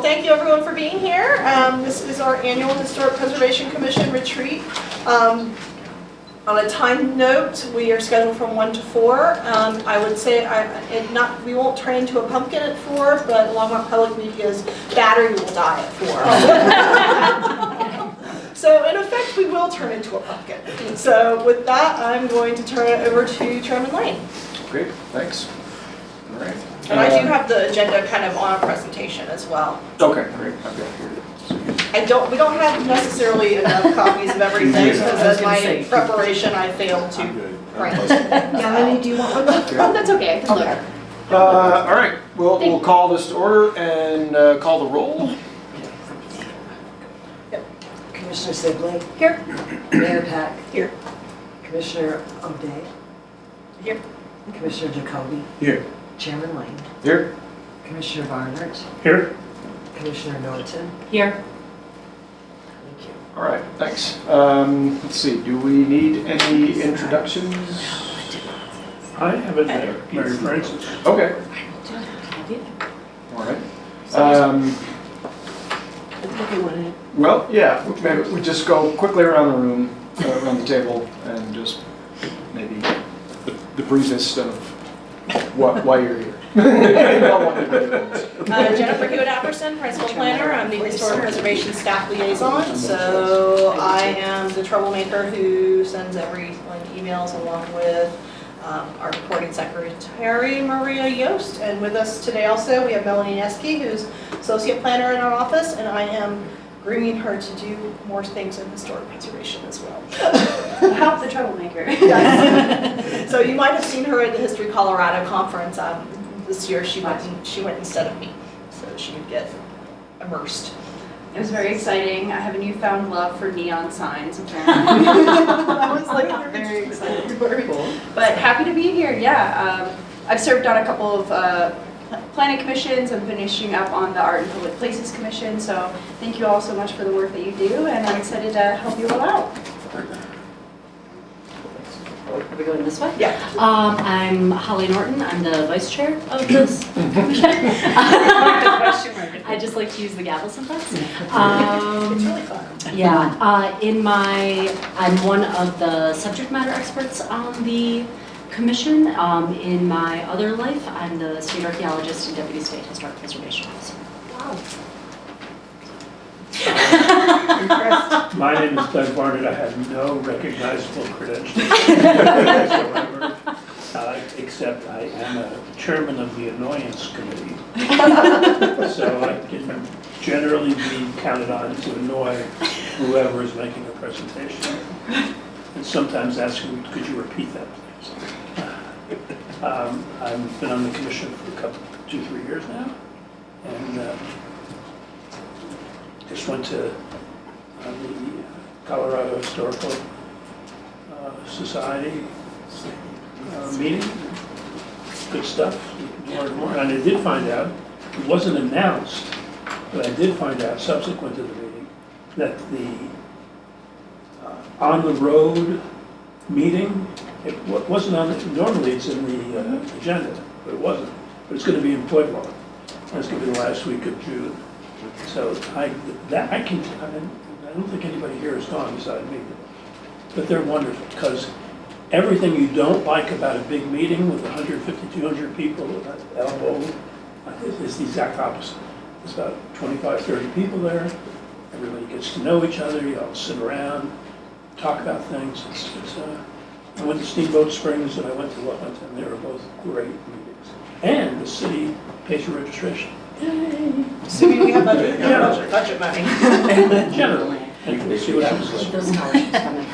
thank you everyone for being here. This is our annual Historic Preservation Commission retreat. On a time note, we are scheduled from 1 to 4. I would say we won't turn into a pumpkin at 4, but Longmont Public Media's battery will die at 4. So in effect, we will turn into a pumpkin. So with that, I'm going to turn it over to Chairman Lane. Great, thanks. All right. And I do have the agenda kind of on a presentation as well. Okay, great. I've got here. We don't have necessarily enough copies of everything because as my preparation, I failed to write. Melanie, do you want one? Oh, that's okay. I can look. All right, we'll call this to order and call the roll. Commissioner Sibley. Here. Mayor Peck. Here. Commissioner O'Day. Here. Commissioner Jacoby. Here. Chairman Lane. Here. Commissioner Barnard. Here. Commissioner Norton. Here. Thank you. All right, thanks. Let's see, do we need any introductions? I have it there, Mary Frances. Okay. All right. Well, yeah, maybe we just go quickly around the room, around the table, and just maybe the briefest of why you're here. Jennifer Hewitt-Apperson, Principal Planner. I'm the Historic Preservation Staff Liaison. So I am the troublemaker who sends emails along with our reporting secretary, Maria Yost. And with us today also, we have Melanie Neske, who's Associate Planner in our office, and I am grooming her to do more things in historic preservation as well. Help the troublemaker. Yes. So you might have seen her at the History Colorado conference this year. She went instead of me, so she could get immersed. It was very exciting. I have a newfound love for neon signs, apparently. I was like very excited. Very cool. But happy to be here, yeah. I've served on a couple of planning commissions. I'm finishing up on the Art and Public Places Commission, so thank you all so much for the work that you do, and I'm excited to help you all out. Are we going this way? Yeah. I'm Holly Norton. I'm the vice chair of this commission. I just like to use the gavel sometimes. It's really fun. Yeah. I'm one of the subject matter experts on the commission. In my other life, I'm the state archaeologist and deputy state historic preservation officer. Wow. My name is Doug Barnard. I have no recognizable credentials whatsoever, except I am a chairman of the annoyance committee. So I can generally be counted on to annoy whoever is making a presentation. And sometimes asking, could you repeat that, please? I've been on the commission for 2-3 years now, and just went to the Colorado Historical Society meeting. Good stuff, more and more. And I did find out, it wasn't announced, but I did find out subsequent to the meeting that the on-the-road meeting, it wasn't on, normally it's in the agenda, but it wasn't. But it's going to be in Pueblo. That's going to be the last week of June. So I don't think anybody here has gone beside me, but they're wonderful because everything you don't like about a big meeting with 150, 200 people at elbow is the exact opposite. There's about 25, 30 people there. Everybody gets to know each other. You all sit around, talk about things. I went to Steamboat Springs and I went to Longmont, and they were both great meetings. And the city pays your registration. Yay! Assuming we have budget money. Generally. And we'll see what happens. Those scholarships coming.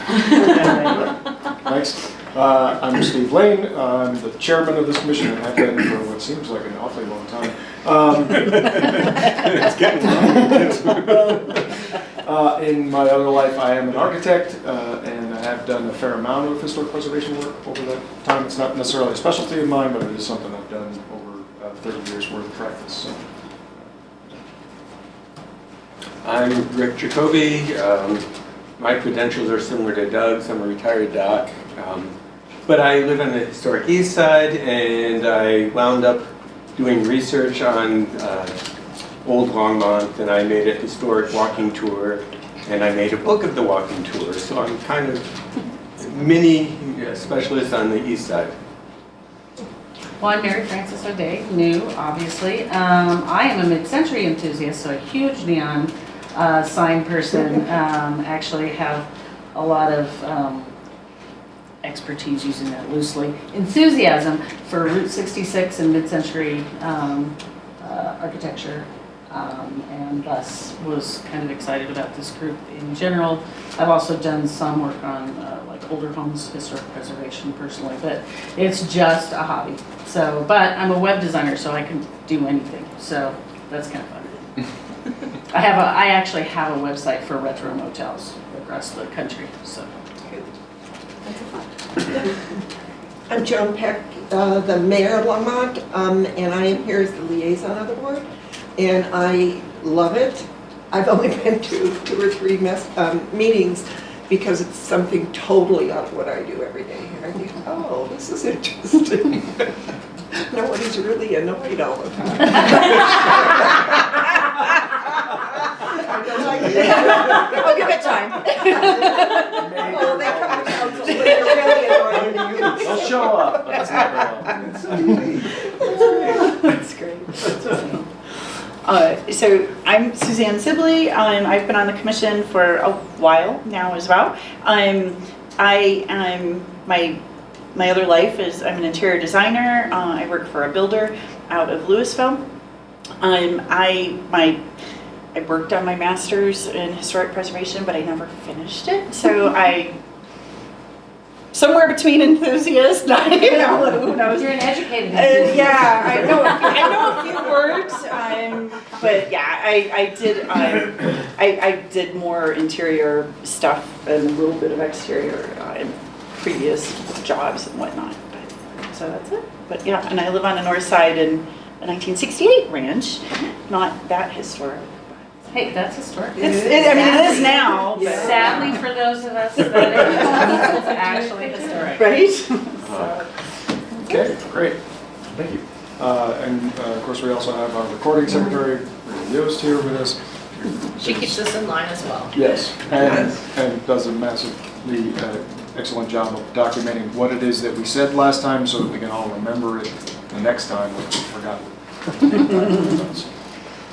Thanks. I'm Steve Lane. I'm the chairman of this commission and have been for what seems like an awfully long time. It's getting long. In my other life, I am an architect, and I have done a fair amount of historic preservation work over that time. It's not necessarily a specialty of mine, but it is something I've done over 30 years worth of practice. So. I'm Rick Jacoby. My credentials are similar to Doug's. I'm a retired doc. But I live on the historic east side, and I wound up doing research on old Longmont, and I made a historic walking tour, and I made a book of the walking tour. So I'm kind of mini specialist on the east side. Well, I'm Mary Frances O'Day, new, obviously. I am a mid-century enthusiast, so a huge neon sign person. Actually have a lot of expertise, using that loosely, enthusiasm for Route 66 and mid-century architecture, and thus was kind of excited about this group in general. I've also done some work on like older homes, historic preservation personally, but it's just a hobby. So, but I'm a web designer, so I can do anything. So that's kind of fun. I actually have a website for retro motels across the country. So. I'm Joan Peck, the mayor of Longmont, and I am here as the liaison of the board, and I love it. I've only been to 2 or 3 meetings because it's something totally out of what I do every day. And I think, oh, this is interesting. Nobody's really annoyed all the time. I'll give it time. Well, they come to council, but they're really annoying. They'll show up, but it's not very often. That's great. So I'm Suzanne Sibley. I've been on the commission for a while now as well. My other life is I'm an interior designer. I work for a builder out of Louisville. I worked on my master's in historic preservation, but I never finished it. So somewhere between enthusiast, who knows? You're an educated enthusiast. Yeah, I know a few words, but yeah, I did more interior stuff and a little bit of exterior in previous jobs and whatnot. So that's it. But yeah, and I live on the north side in a 1968 ranch, not that historic. Hey, that's historic. It is now. But Sadly, for those of us that are it's actually historic. Right? Okay, great. Thank you. And of course, we also have our recording secretary, Rita Yost, here with us. She keeps us in line as well. Yes, and does a massively excellent job of documenting what it is that we said last time so that we can all remember it the next time when we forgot.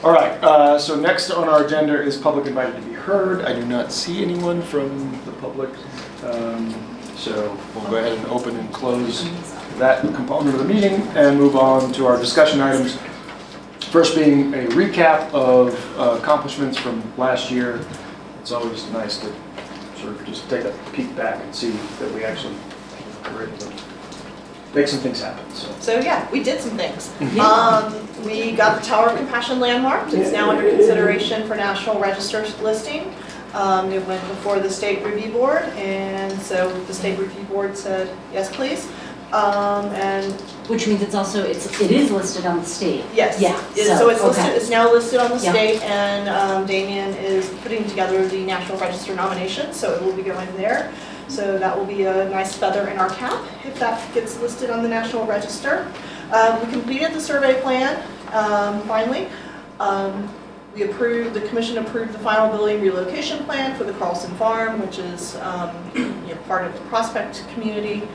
All right, so next on our agenda is public invited to be heard. I do not see anyone from the public, so we'll go ahead and open and close that component of the meeting and move on to our discussion items. First being a recap of accomplishments from last year. It's always nice to sort of just take a peek back and see that we actually were able to make some things happen. So yeah, we did some things. We got the Tower of Compassion landmarked. It's now under consideration for National Register listing. It went before the State Review Board, and so the State Review Board said, yes, please. And Which means it is listed on the state. yes, Yeah. so it's listed, okay. it's now listed on the Yeah. state, and Damien is putting together the National Register nomination, so it will be going there. So that will be a nice feather in our cap if that gets listed on the National Register. We completed the survey plan, finally. The commission approved the final building relocation plan for the Carlson Farm, which is part of the Prospect community.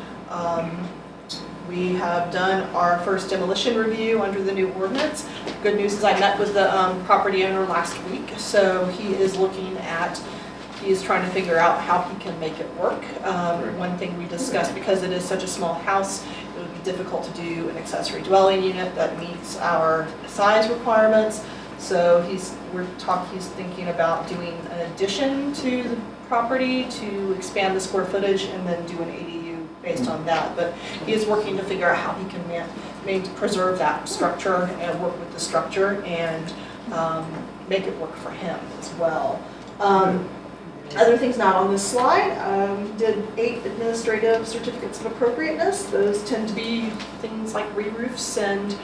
We have done our first demolition review under the new ordinance. Good news is I met with the property owner last week, so he is trying to figure out how he can make it work. One thing we discussed, because it is such a small house, it would be difficult to do an accessory dwelling unit that meets our size requirements. So he's thinking about doing an addition to the property to expand the square footage and then do an ADU based on that. But he is working to figure out how he can preserve that structure and work with the structure and make it work for him as well. Other things not on this slide, did 8 administrative certificates of appropriateness. Those tend to be things like re-roofs and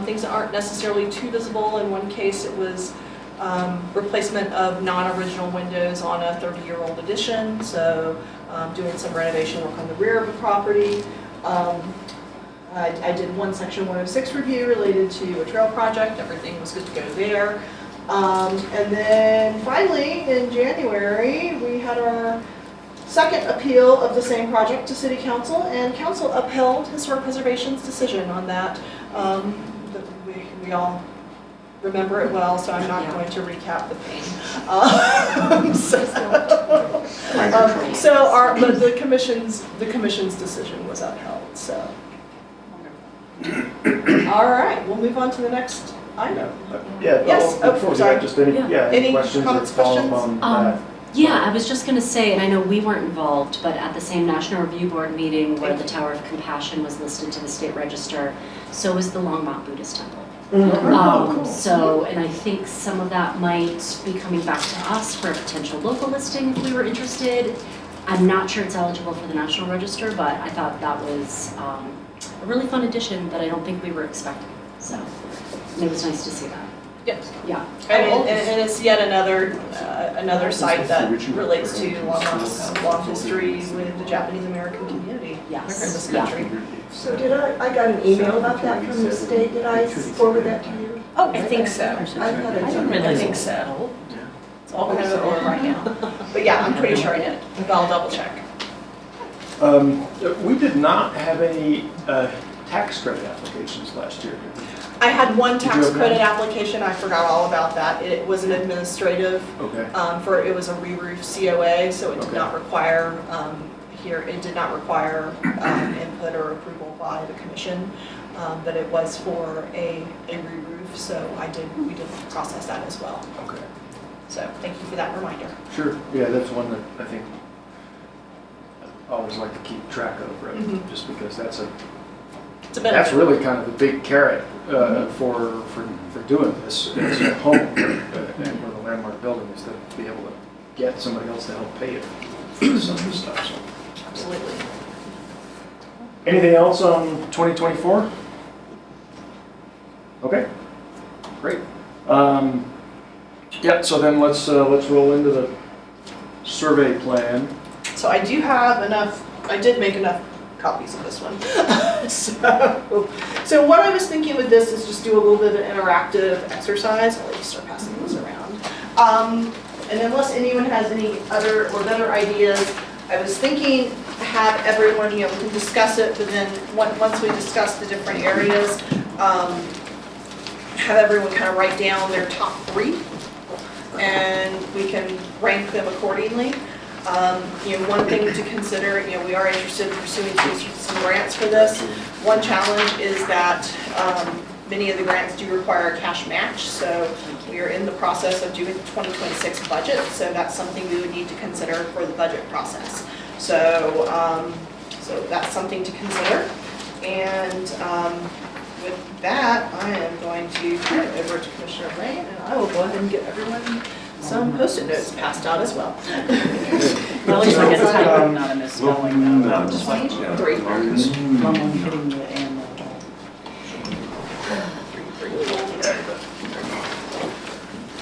things that aren't necessarily too visible. In one case, it was replacement of non-original windows on a 30-year-old addition, so doing some renovation work on the rear of the property. I did one section 106 review related to a trail project, everything was good to go there. And then finally, in January, we had our second appeal of the same project to City Council, and Council upheld Historic Preservation's decision on that. We all remember it well, so I'm not Yeah. going to recap the pain. But the commission's decision was upheld, so. All right, we'll move on to the next item. Yeah, Yes, oh, before we do sorry. that, just any Any questions or comments, follow-up questions? on that? Yeah, I was just gonna say, and I know we weren't involved, but at the same National Review Board meeting where the Tower of Compassion was listed to the state register, so was the Longmont Buddhist Temple. So, and I think some of that might be coming back to us for a potential local listing if we were interested. I'm not sure it's eligible for the National Register, but I thought that was a really fun addition that I don't think we were expecting. So, it was nice to see that. Yes. Yeah. And it's yet another site that relates to Longmont's long history with the Japanese American community here in this country. So I got an email about that from the state, did I forward that to you? Oh, I think so. I thought I did. I think so. It's all kind of over right now. But yeah, I'm pretty sure I did, but I'll double check. We did not have any tax credit applications last year. Did we? I had one Did you tax have credit that? application, I forgot all about that. It was an administrative, Okay. it was a re-roof COA, so it did Okay. not require, it did not require input or approval by the commission, but it was for a re-roof, so we did process that as well. Okay. So thank you for that reminder. Sure. Yeah, that's one that I think I always like to keep track of, right? Mhm. Just because that's a It's a benefit. that's really kind of the big carrot for doing this as a home and with a landmark building is to be able to get somebody else to help pay it for some of this stuff. So. Absolutely. Anything else on 2024? Okay, great. Yeah, so then let's roll into the survey plan. So I do have enough, I did make enough copies of this one. So what I was thinking with this is just do a little bit of an interactive exercise. I'll just start passing this around. And unless anyone has any other or better ideas, I was thinking have everyone, we can discuss it, but then once we discuss the different areas, have everyone kind of write down their top 3, and we can rank them accordingly. One thing to consider, we are interested in pursuing some grants for this. One challenge is that many of the grants do require a cash match, so we are in the process of doing the 2026 budget, so that's something we would need to consider for the budget process. So, so that's something to consider. And with that, I am going to turn it over to Commissioner Rain, and I will go ahead and get everyone some Post-it notes passed out as well. Well, at least I get a typo, not a misspelling, though. No. Just like 3. someone hitting the and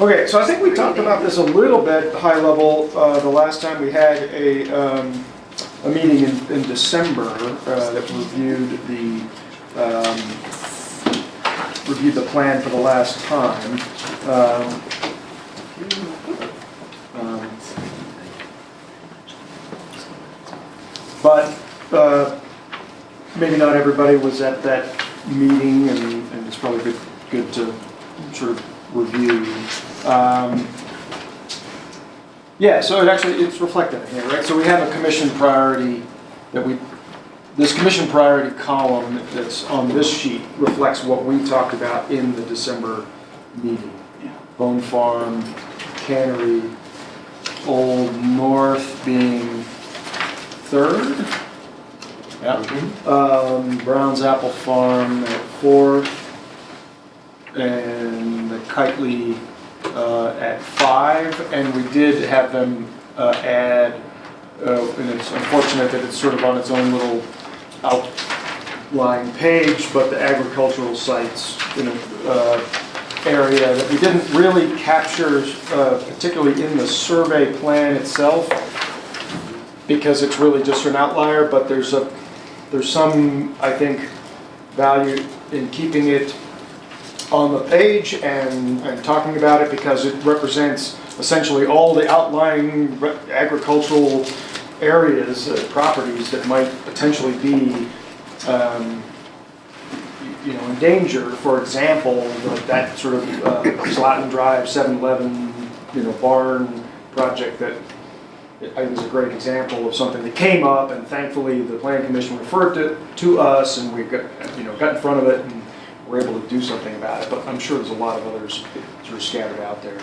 Okay, so I think we talked about this a little bit high level the last time we had a meeting in December that reviewed the plan for the last time. But maybe not everybody was at that meeting, and it's probably good to sort of review. Yeah, so it's reflected in here, right? So we have a commission priority this commission priority column that's on this sheet reflects what we talked about in the December meeting. Bone Farm, Cannery, Old North being third. Yeah. Brown's Apple Farm at fourth, and the Kitely at 5, and we did have them add, and it's unfortunate that it's sort of on its own little outlying page, but the agricultural sites area that we didn't really capture, particularly in the survey plan itself, because it's really just an outlier, but there's some, I think, value in keeping it on the page and talking about it because it represents essentially all the outlying agricultural areas, properties that might potentially be in danger. For example, that sort of Slatin Drive 7-Eleven barn project that I think is a great example of something that came up, and thankfully the Planning Commission referred it to us, and we got in front of it and were able to do something about it. But I'm sure there's a lot of others sort of scattered out there.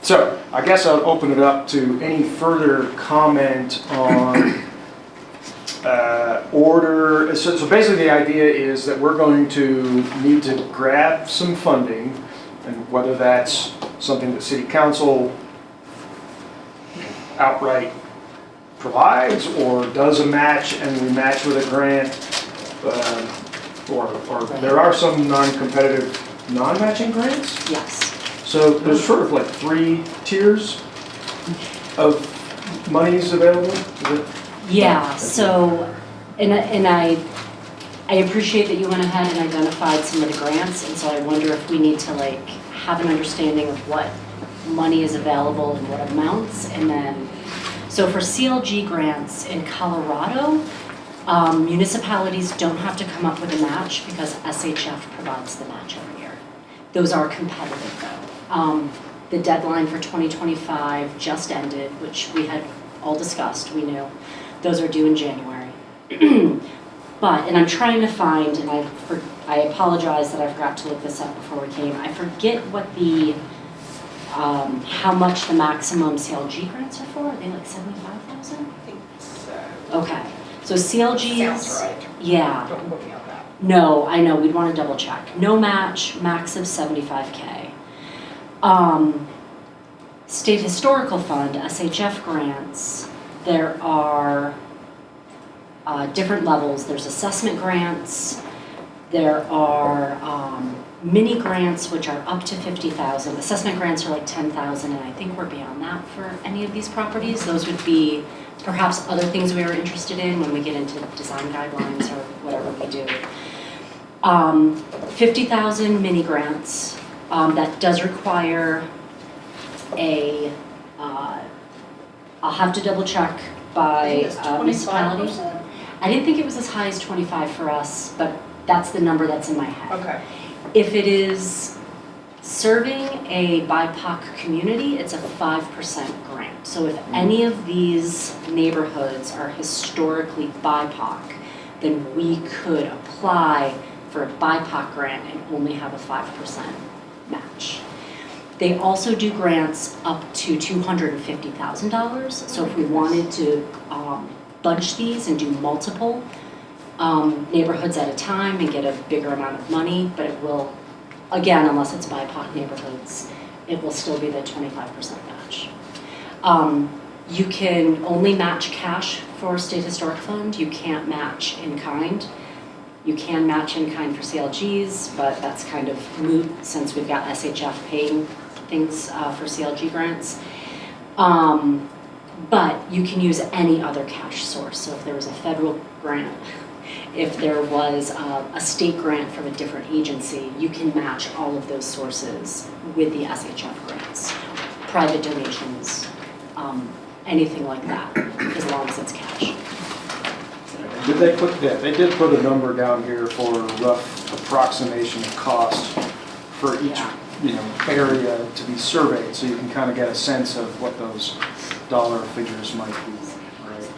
So I guess I'll open it up to any further comment on order. So basically the idea is that we're going to need to grab some funding, and whether that's something that City Council outright provides or does a match and we match with a grant, or there are some non-competitive non-matching grants. Yes. So there's sort of like 3 tiers of monies available? Is it? Yeah, so, and I appreciate that you went ahead and identified some of the grants, and so I wonder if we need to like have an understanding of what money is available and what amounts, and then, so for CLG grants in Colorado, municipalities don't have to come up with a match because SHF provides the match every year. Those are competitive though. The deadline for 2025 just ended, which we had all discussed, we knew. Those are due in January. But, and I'm trying to find, and I apologize that I forgot to look this up before we came. I forget what the, how much the maximum CLG grants are for. Are they like 75,000? I think so. Okay, so CLGs. Sounds right. Yeah. Don't quote me on that. No, I know, we'd want to double check. No match, max of 75K. State Historical Fund, SHF grants, there are different levels. There's assessment grants, there are mini grants which are up to 50,000. Assessment grants are like 10,000, and I think we're beyond that for any of these properties. Those would be perhaps other things we are interested in when we get into design guidelines or whatever we do. 50,000 mini grants, that does require I'll have to double check by municipality. 25%? I didn't think it was as high as 25 for us, but that's the number that's in my head. Okay. If it is serving a BIPOC community, it's a 5% grant. So if any of these neighborhoods are historically BIPOC, then we could apply for a BIPOC grant and only have a 5% match. They also do grants up to $250,000. So if we wanted to bunch these and do multiple neighborhoods at a time and get a bigger amount of money, but it will, again, unless it's BIPOC neighborhoods, it will still be the 25% match. You can only match cash for State Historic Fund. You can't match in kind. You can match in kind for CLGs, but that's kind of moot since we've got SHF paying things for CLG grants. But you can use any other cash source. So if there was a federal grant, if there was a state grant from a different agency, you can match all of those sources with the SHF grants. Private donations, anything like that, as long as it's cash. Did they put, yeah, they did put a number down here for a rough approximation of cost for each, area to be surveyed, so you can kind of get a sense of what those dollar figures might be, right?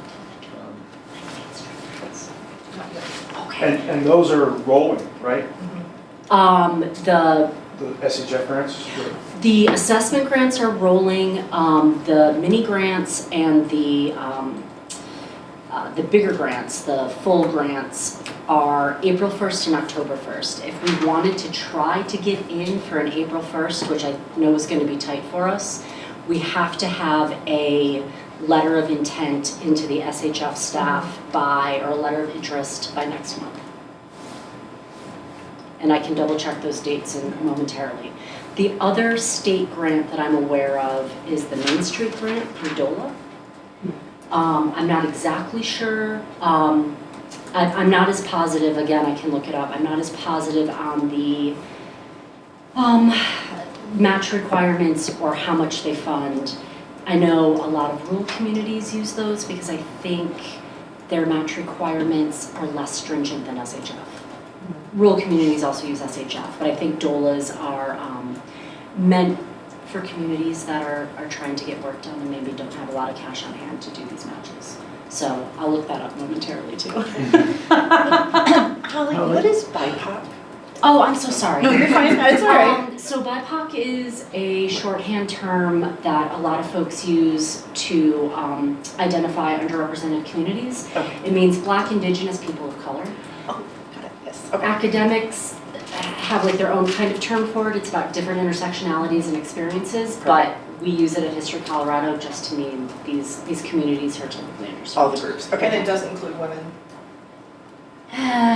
Okay. And those are rolling, right? The SHF grants? The assessment grants are rolling, the mini grants and the bigger grants, the full grants, are April 1st and October 1st. If we wanted to try to get in for an April 1st, which I know is going to be tight for us, we have to have a letter of intent into the SHF staff or a letter of interest by next month. And I can double check those dates momentarily. The other state grant that I'm aware of is the Main Street grant through DOLA. I'm not exactly sure I'm not as positive, again, I can look it up, I'm not as positive on the match requirements or how much they fund. I know a lot of rural communities use those because I think their match requirements are less stringent than SHF. Rural communities also use SHF, but I think DOLAs are meant for communities that are trying to get work done and maybe don't have a lot of cash on hand to do these matches. So I'll look that up momentarily too. Holly, what is BIPOC? Oh, I'm so sorry. No, you're fine, it's all right. So BIPOC is a shorthand term that a lot of folks use to identify underrepresented communities. Okay. It means Black, Indigenous, people of color. Oh, got it, yes, okay. Academics have like their own kind of term for it. It's about different intersectionalities and experiences, but we use it at History Colorado just to mean these communities who are typically underserved. All the groups, And okay. it does include women.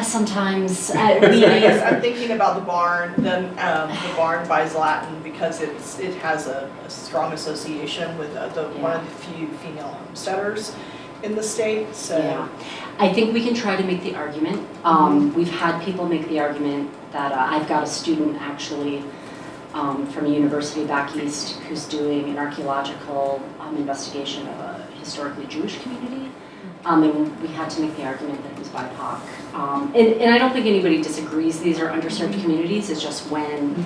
Sometimes. I guess I'm thinking about the barn, then the barn buys Latin because it has a strong association with one of the few female homesteaders in the state, so. Yeah, I think we can try to make the argument. We've had people make the argument that I've got a student actually from a university back east who's doing an archaeological investigation of a historically Jewish community. And we had to make the argument that it was BIPOC. And I don't think anybody disagrees these are underserved communities. It's just when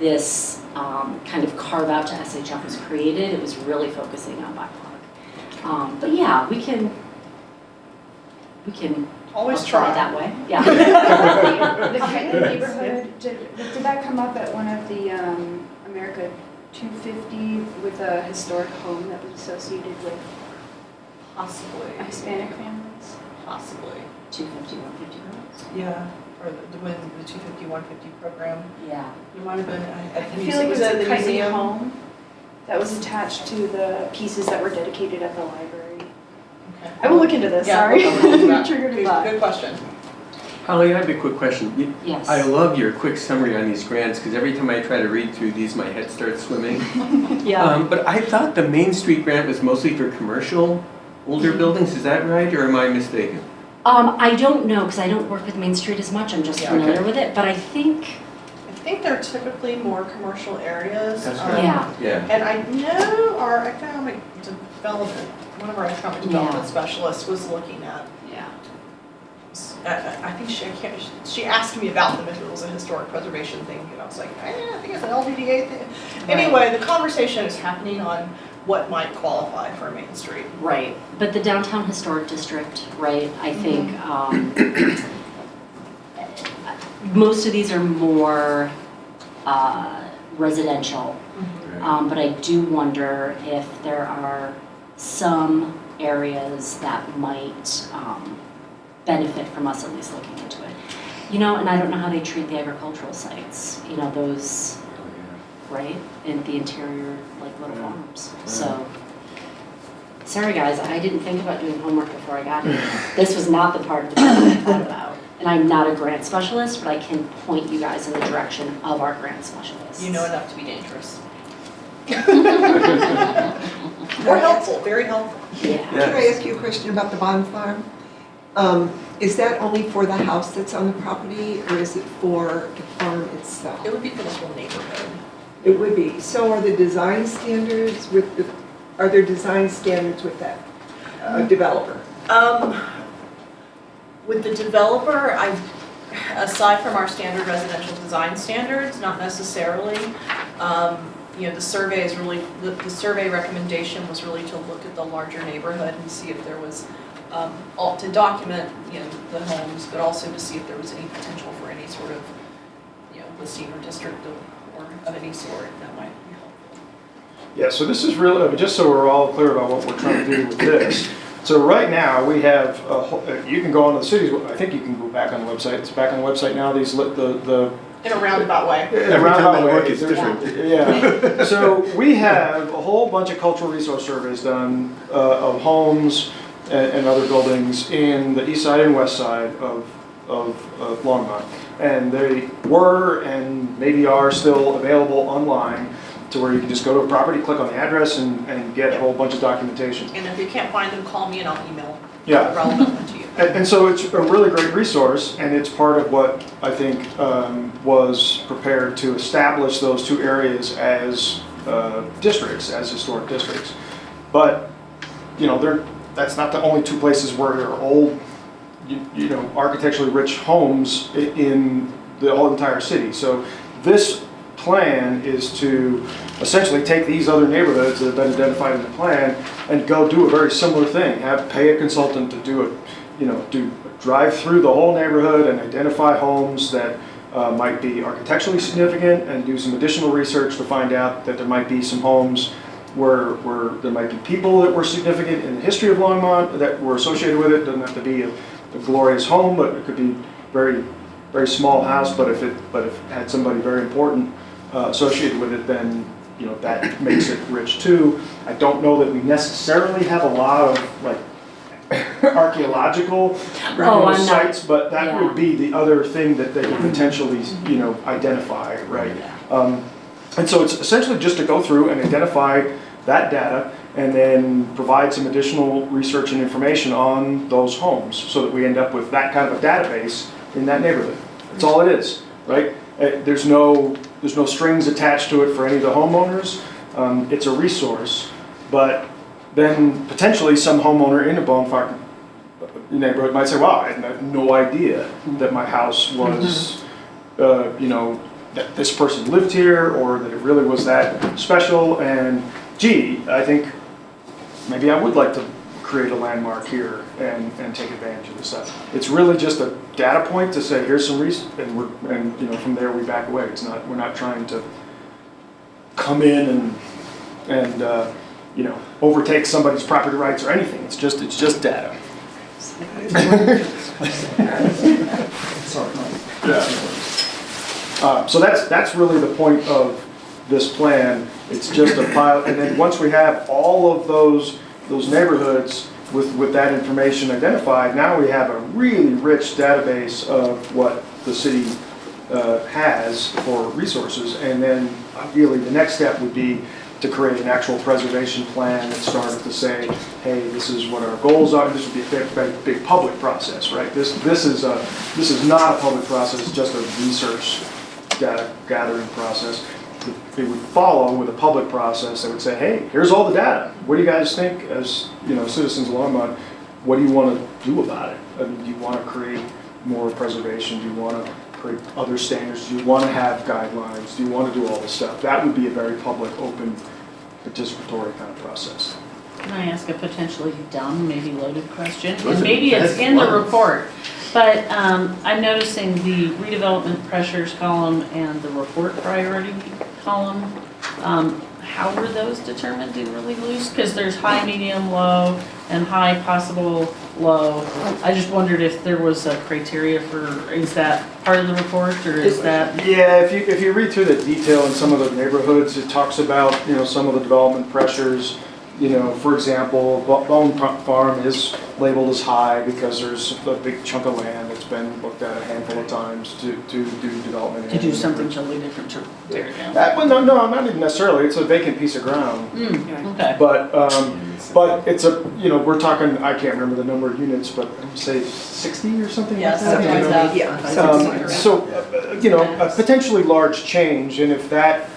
this kind of carve out to SHF was created, it was really focusing on BIPOC. But yeah, we can Always try try. that way. Yeah. The kind of neighborhood, did that come up at one of the America 250 with a historic home that was associated with Possibly. Hispanic families? Possibly. 250, 150 roads. Yeah, or the 250, 150 program. Yeah. You might have been at I the feel like it was at a the kind museum. home that was attached to the pieces that were dedicated at the library. Okay. I will look into this, Yeah, sorry. we'll look into that. Triggered a Good, thought. good question. Holly, I have a quick question. Yes. I love your quick summary on these grants, because every time I try to read through these, my head starts swimming. Yeah. But I thought the Main Street grant was mostly for commercial older buildings, is that right, or am I mistaken? I don't know, because I don't work with Main Street as much, I'm just Yeah. familiar Okay. with it, but I think, They're typically more commercial areas. That's right. yeah, Yeah. And I know our economic development, one of our economic development Yeah. specialists was looking at, yeah. I think she asked me about them if it was a historic preservation thing, and I was like, I think it's an LDDA thing. Anyway, the conversation is happening on what might qualify for Main Street. Right, but the downtown historic district, right, I think, most of these are more residential. But I do wonder if there are some areas that might benefit from us at least looking into it. You know, and I don't know how they treat the agricultural sites, you know, those, right, in the interior, like little farms. So, sorry guys, I didn't think about doing homework before I got here. This was not the part of the program I thought about. And I'm not a grant specialist, but I can point you guys in the direction of our grant specialists. You know enough to be dangerous. Or helpful, very helpful. Yeah. Can I ask you a question about the bond farm? Is that only for the house that's on the property, or is it for the farm itself? It would be for the whole neighborhood. It would be. So are the design standards with the, are there design standards with that developer? With the developer, aside from our standard residential design standards, not necessarily. You know, the survey is really, the survey recommendation was really to look at the larger neighborhood and see if there was, to document, you know, the homes, but also to see if there was any potential for any sort of, you know, listing or district or of any sort that might be helpful. Yeah, so this is really, just so we're all clear about what we're trying to do with this. So right now, we have, you can go on to the city's, I think you can go back on the website, it's back on the website now, these, the In a roundabout way. Every time I look, it's There's- different. Yeah, so we have a whole bunch of cultural resource surveys done of homes and other buildings in the east side and west side of Longmont. And they were and maybe are still available online to where you can just go to a property, click on the address and get a whole bunch of documentation. And if you can't find them, call me and I'll email Yeah. the relevant one to you. And so it's a really great resource, and it's part of what I think was prepared to establish those two areas as districts, as historic districts. But, you know, that's not the only two places where there are old, you know, architecturally rich homes in the whole entire city. So this plan is to essentially take these other neighborhoods that have been identified in the plan and go do a very similar thing. Pay a consultant to drive through the whole neighborhood and identify homes that might be architecturally significant, and do some additional research to find out that there might be some homes where there might be people that were significant in the history of Longmont that were associated with it. It doesn't have to be a glorious home, but it could be very, very small house. But if it had somebody very important associated with it, then you know that makes it rich too. I don't know that we necessarily have a lot of like archaeological regular sites, but that would be the other thing that they could potentially, you know, identify, right? And so it's essentially just to go through and identify that data and then provide some additional research and information on those homes so that we end up with that kind of a database in that neighborhood. That's all it is, right? There's no strings attached to it for any of the homeowners. It's a resource, but then potentially some homeowner in a bonfire neighborhood might say, wow, I had no idea that my house was, you know, that this person lived here, or that it really was that special, and gee, I think maybe I would like to create a landmark here and take advantage of this stuff. It's really just a data point to say, here's some reason, and you know, from there we back away. We're not trying to come in and you know, overtake somebody's property rights or anything. It's just data. So that's really the point of this plan. It's just a pilot, and then once we have all of those neighborhoods with that information identified, now we have a really rich database of what the city has for resources. And then ideally the next step would be to create an actual preservation plan that started to say, hey, this is what our goals are. This would be a big public process, right? This is not a public process, it's just a research data gathering process. It would follow with a public process that would say, hey, here's all the data. What do you guys think as, you know, citizens of Longmont? What do you want to do about it? I mean, do you want to create more preservation? Do you want to create other standards? Do you want to have guidelines? Do you want to do all this stuff? That would be a very public, open, participatory kind of process. Can I ask a potentially dumb, maybe loaded question? And maybe it's in the report, but I'm noticing the redevelopment pressures column and the report priority column. How were those determined in really loose? Because there's high, medium, low, and high, possible, low. I just wondered if there was a criteria for, is that part of the report, or is that? Yeah, if you read through the detail in some of the neighborhoods, it talks about, you know, some of the development pressures. You know, for example, Bone Farm is labeled as high because there's a big chunk of land that's been looked at a handful of times to do development. To do something totally different to tear it down? Well, no, not even necessarily. It's a vacant piece of ground. Okay. But it's a, you know, we're talking, I can't remember the number of units, but I would say 60 or something Yeah, like that. something you like know? that. Yeah. So, you know, a potentially large change, and if that,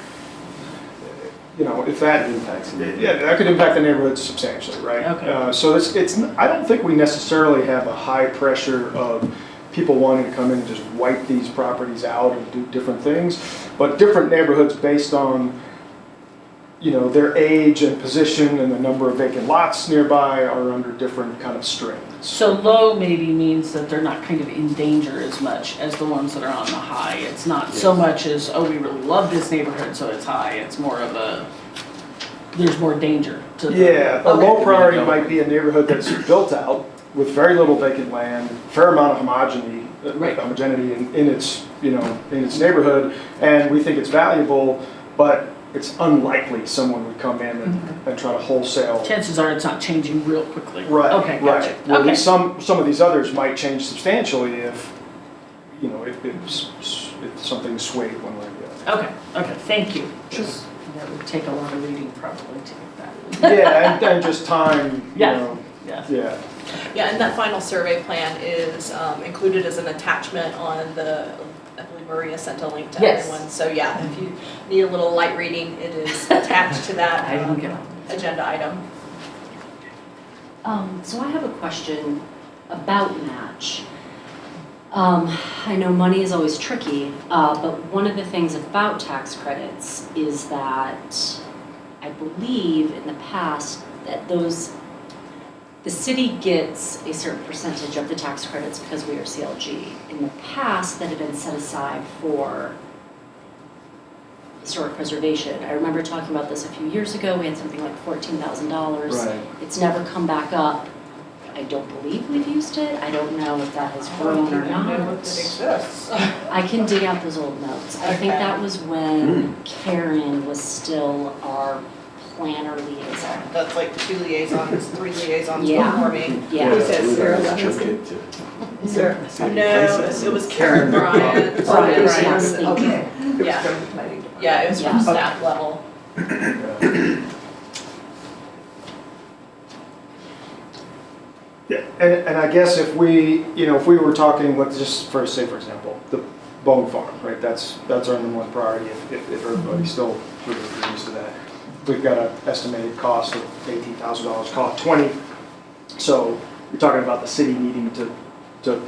you know, if that impacts, yeah, that could impact the neighborhood substantially, right? Okay. So it's, I don't think we necessarily have a high pressure of people wanting to come in and just wipe these properties out and do different things, but different neighborhoods based on, you know, their age and position and the number of vacant lots nearby are under different kind of strains. So low maybe means that they're not kind of in danger as much as the ones that are on the high. It's not so much as, oh, we really love this neighborhood, so it's high. It's more of a, there's more danger to the. Yeah, a low priority might be a neighborhood that's built out with very little vacant land, fair amount of homogeneity in its, you know, in its neighborhood, and we think it's valuable, but it's unlikely someone would come in and try to wholesale. Chances are it's not changing real quickly. Right, Okay, gotcha. right. Well, Okay. some of these others might change substantially if, you know, if something swayed one way or the other. Okay, thank you. That would take a lot of reading probably to get that. Yeah, and just time, you Yeah. know, Yeah. yeah. Yeah, and that final survey plan is included as an attachment on the, I believe Maria sent a link to Yes. everyone. So yeah, if you need a little light reading, it is attached to that I didn't get it. agenda item. So I have a question about match. I know money is always tricky, but one of the things about tax credits is that I believe in the past that the city gets a certain percentage of the tax credits because we are CLG. In the past, that had been set aside for historic preservation. I remember talking about this a few years ago. We had something like $14,000. Right. It's never come back up. I don't believe we've used it. I don't know if that has grown or I don't know not. if it exists. I can dig out those old notes. I think Okay. that was when Karen was still our planner liaison. That's like 2 liaisons, 3 liaisons Yeah. before me. Yeah. Who's that, Sarah? Sarah. No, it was Karen Bryant. Brian, Yes. yes, thank you. Okay. It was Yeah. from the planning department. Yeah, it was from Yeah. staff level. Yeah, and I guess if we, if we were talking, let's just say, for example, the bone farm, right? That's our number one priority if everybody's still really used to that. We've got an estimated cost of $18,000, call it 20. So you're talking about the city needing to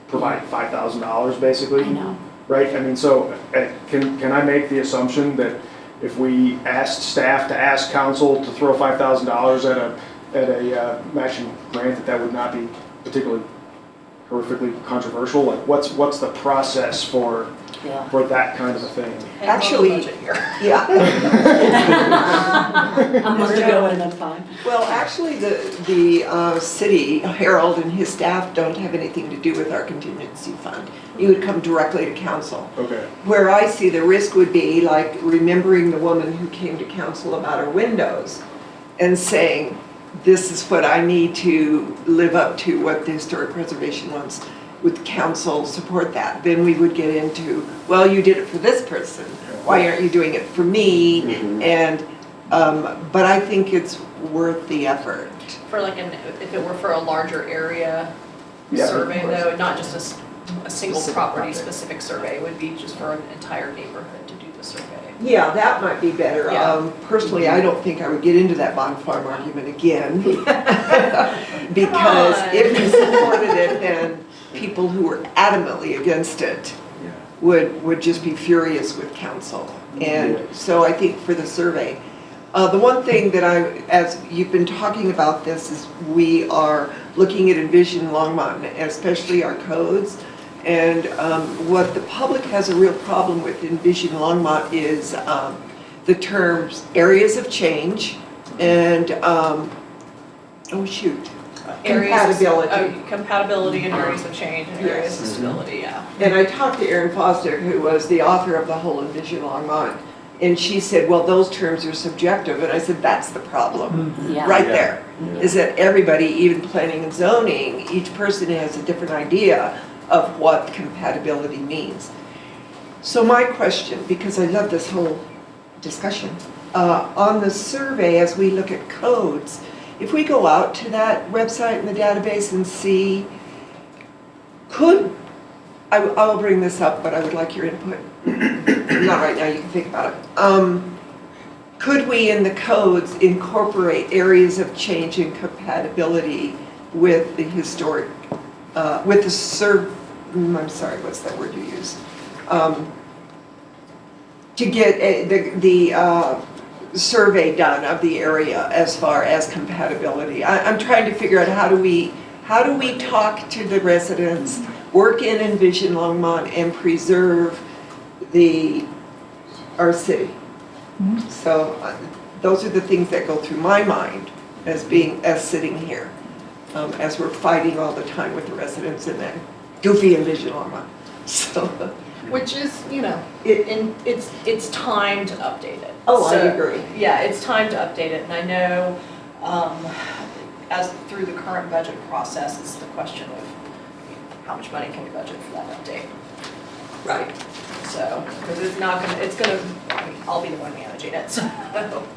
provide $5,000 basically. I know. Right? I mean, so can I make the assumption that if we asked staff to ask council to throw $5,000 at a matching grant, that would not be particularly horrifically controversial? Like, what's the process for Yeah. that kind of a thing? Hang on Actually- the budget here. Yeah. A month ago and then fine. Well, actually, the city, Harold and his staff don't have anything to do with our contingency fund. You would come directly to council. Okay. Where I see the risk would be like remembering the woman who came to council about her windows and saying, this is what I need to live up to, what the historic preservation wants. Would council support that? Then we would get into, well, you did it for this person. Why aren't you doing it for me? Mhm. And, but I think it's worth the effort. For like if it were for a larger area Yeah, survey of course. though, not just a single Specific property project. specific survey, it would be just for an entire neighborhood to do the survey. Yeah, that might be better. Yeah. Personally, I don't think I would get into that bond farm argument again. Because if we supported it, then people who were adamantly against it Yeah. would just be furious with council. And so I think for the survey, the one thing that as you've been talking about this, is we are looking at Envision Longmont, especially our codes. And what the public has a real problem with Envision Longmont is the terms areas of change and, oh shoot, compatibility. Compatibility and areas of change and areas of stability, yeah. And I talked to Erin Fosdick, who was the author of the whole Envision Longmont, and she said, well, those terms are subjective. And I said, that's the problem, Yeah. right Yeah. there, is that everybody, even planning and zoning, each person has a different idea of what compatibility means. So my question, because I love this whole discussion, on the survey, as we look at codes, if we go out to that website in the database and see, I'll bring this up, but I would like your input. Not right now, you can think about it. Could we in the codes incorporate areas of change and compatibility with the historic, with the I'm sorry, what's that word you use? To get the survey done of the area as far as compatibility. I'm trying to figure out how do we talk to the residents, work in Envision Longmont and preserve our city. So those are the things that go through my mind as sitting here, as we're fighting all the time with the residents in that goofy Envision Longmont. So, Which is, it's time to update it. oh, I So, agree. Yeah, it's time to update it, and I know, as through the current budget process, it's the question of how much money can we budget for that update? Right. So, because it's not gonna, it's gonna, I mean, I'll be the one managing it, so,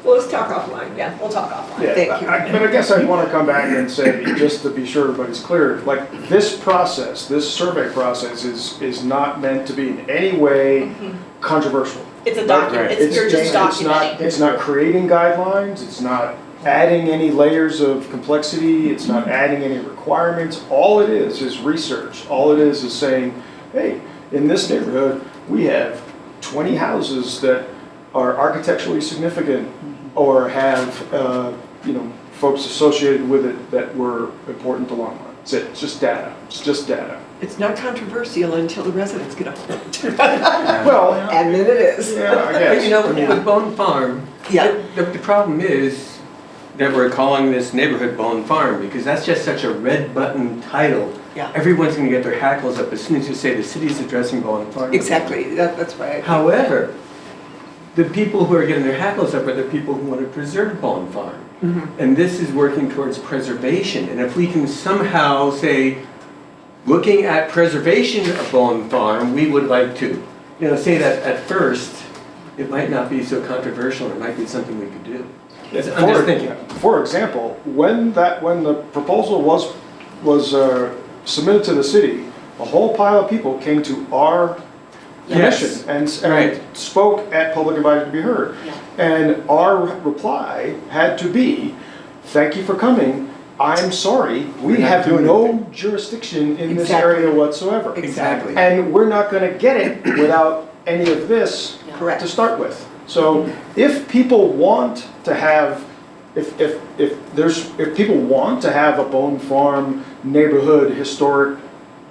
Well, let's talk offline. yeah, we'll talk offline. Yeah, Thank you. But I guess I'd want to come back and say, just to be sure everybody's clear, like, this process, this survey process is not meant to be in any way controversial. It's a document, Right. it's, you're just documenting. It's not creating guidelines, it's not adding any layers of complexity, it's not adding any requirements. All it is research. All it is saying, hey, in this neighborhood, we have 20 houses that are architecturally significant or have, folks associated with it that were important to Longmont. That's it, it's just data, it's just data. It's not controversial until the residents get on it. Well, And then it is. yeah, I But guess. you know, with Bone Farm, Yeah. the problem is that we're calling this neighborhood Bone Farm because that's just such a red button title. Yeah. Everyone's gonna get their hackles up as soon as you say the city's addressing Bone Farm. Exactly, that's why. However, the people who are getting their hackles up are the people who want to preserve Bone Farm. And this is working towards preservation. And if we can somehow say, looking at preservation of Bone Farm, we would like to, say that at first, it might not be so controversial, it might be something we could do. I'm just thinking. For example, when the proposal was submitted to the city, a whole pile of people came to our commission Yes. and Right. spoke at Public Invited to be Heard. Yeah. And our reply had to be, thank you for coming, I'm sorry, we We're not have doing no jurisdiction in this Exactly. area whatsoever. Exactly. And we're not gonna get it without any of this Correct. to start with. So if people want to have, if people want to have a Bone Farm neighborhood historic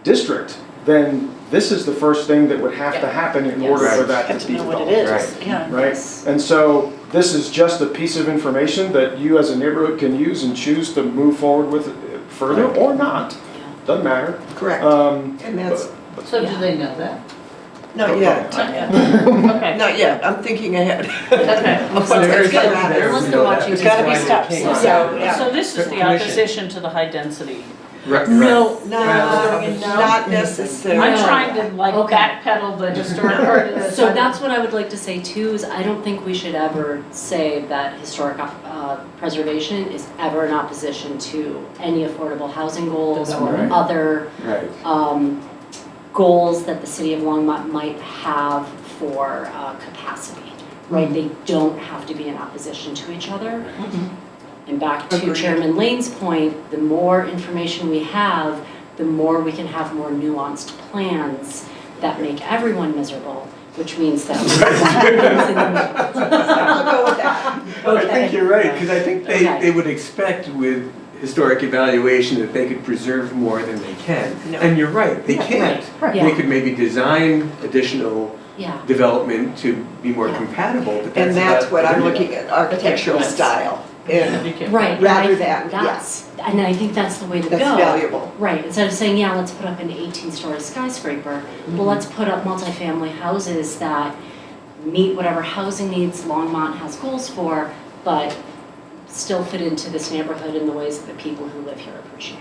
district, then this is the first thing that would have to happen in order Yes. for that Have to to be know what developed. it is, Right. yeah. Right? And so this is just a piece of information that you as a neighborhood can use and choose to move forward with further or not. Doesn't matter. Correct. Um, And that's, So do they know that? not yet, Okay. not yet, I'm thinking ahead. Okay. Of what's That's gonna good. happen. Everyone's been watching There's gotta be this. steps. So this is the Commission. opposition to the high density. Right. No, No, not necessarily. I'm trying to like Okay. backpedal the historic part of this. So that's what I would like to say too, is I don't think we should ever say that historic preservation is ever in opposition to any affordable housing goals or Right. other Right. goals that the city of Longmont might have for capacity, right? They don't have to be in opposition to each other. And back to Agreed. Chairman Lane's point, the more information we have, the more we can have more nuanced plans that make everyone miserable, which means that. I'll go with that. I think you're right, because I think Okay. they would expect with historic evaluation that they could preserve more than they can. No. And you're right, they can't. Yeah. They could maybe design additional Yeah. development to be more Yeah. compatible, but And that's about what I'm everything. looking at, architectural style. And Right, and Rather I than, think that's, and I think that's the way to go. that's valuable. Right, instead of saying, yeah, let's put up an 18-story skyscraper, well, let's put up multifamily houses that meet whatever housing needs Longmont has goals for, but still fit into this neighborhood in the ways that the people who live here appreciate.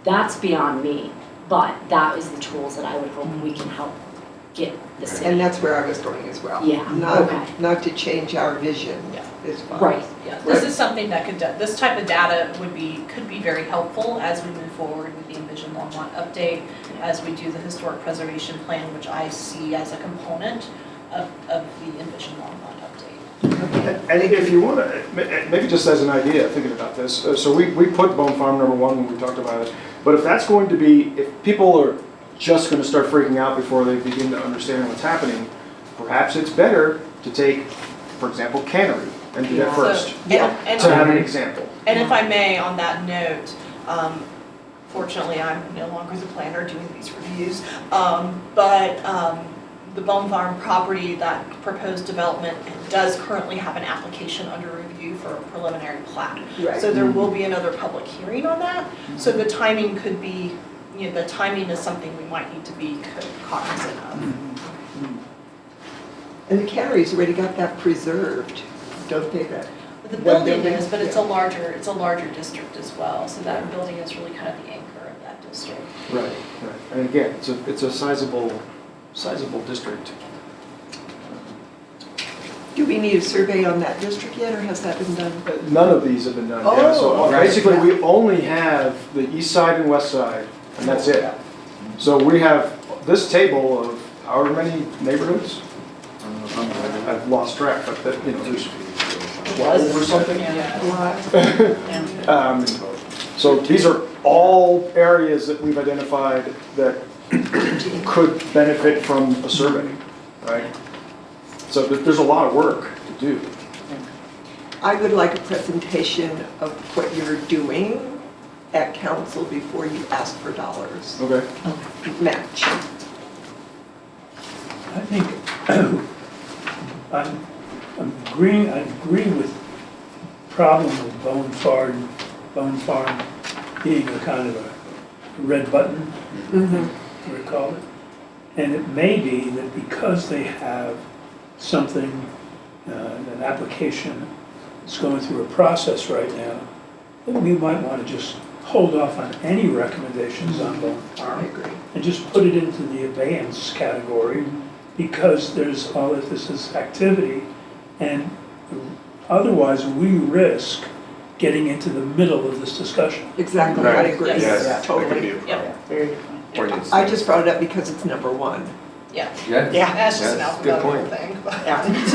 That's beyond me, but that is the tools that I would hope we can help get the city. And that's where I was going as well. Yeah, okay. Not to change our vision as far as. Right, Yeah, this is something that this type of data could be very helpful as we move forward with the Envision Longmont update, as we do the historic preservation plan, which I see as a component of the Envision Longmont update. And if you want to, maybe just as an idea, thinking about this, so we put Bone Farm number one when we talked about it, but if that's going to be, if people are just going to start freaking out before they begin to understand what's happening, perhaps it's better to take, for example, Cannery and do that Yeah. first, And to have an example. And if I may, on that note, fortunately, I'm no longer the planner doing these reviews, but the Bone Farm property, that proposed development, does currently have an application under review for a preliminary plat. Right. So there will be another public hearing on that, so the timing could be, the timing is something we might need to be cognizant of. And the Cannery's already got that preserved, don't they? The One building building? is, but it's Yeah. a larger district as well, so that building is really kind of the anchor of that district. Right, right. And again, it's a sizable sizable district. Do we need a survey on that district yet, or has that been done? None of these have been done yet. Oh, So right. basically, we only have the east side and west side, and that's it. So we have this table of however many neighborhoods. I've lost track, but that, there's 12 or something. So these are all areas that we've identified that could benefit from a survey, right? So there's a lot of work to do. I would like a presentation of what you're doing at council before you ask for dollars. Okay. Match. I think I'm agreeing with the problem of Bone Farm being a kind of a red button, we call it. And it may be that because they have something, an application that's going through a process right now, that we might want to just hold off on any recommendations on Bone I Farm agree. and just put it into the abeyance category because there's all of this activity, and otherwise we risk getting into the middle of this discussion. Exactly, I agree. Yes. Yes, Yeah, that could totally. be a problem. Very good point. Or it's- I just brought it up because it's number one. Yeah, Yeah, that's just an that's a good alphabetical point. thing. but-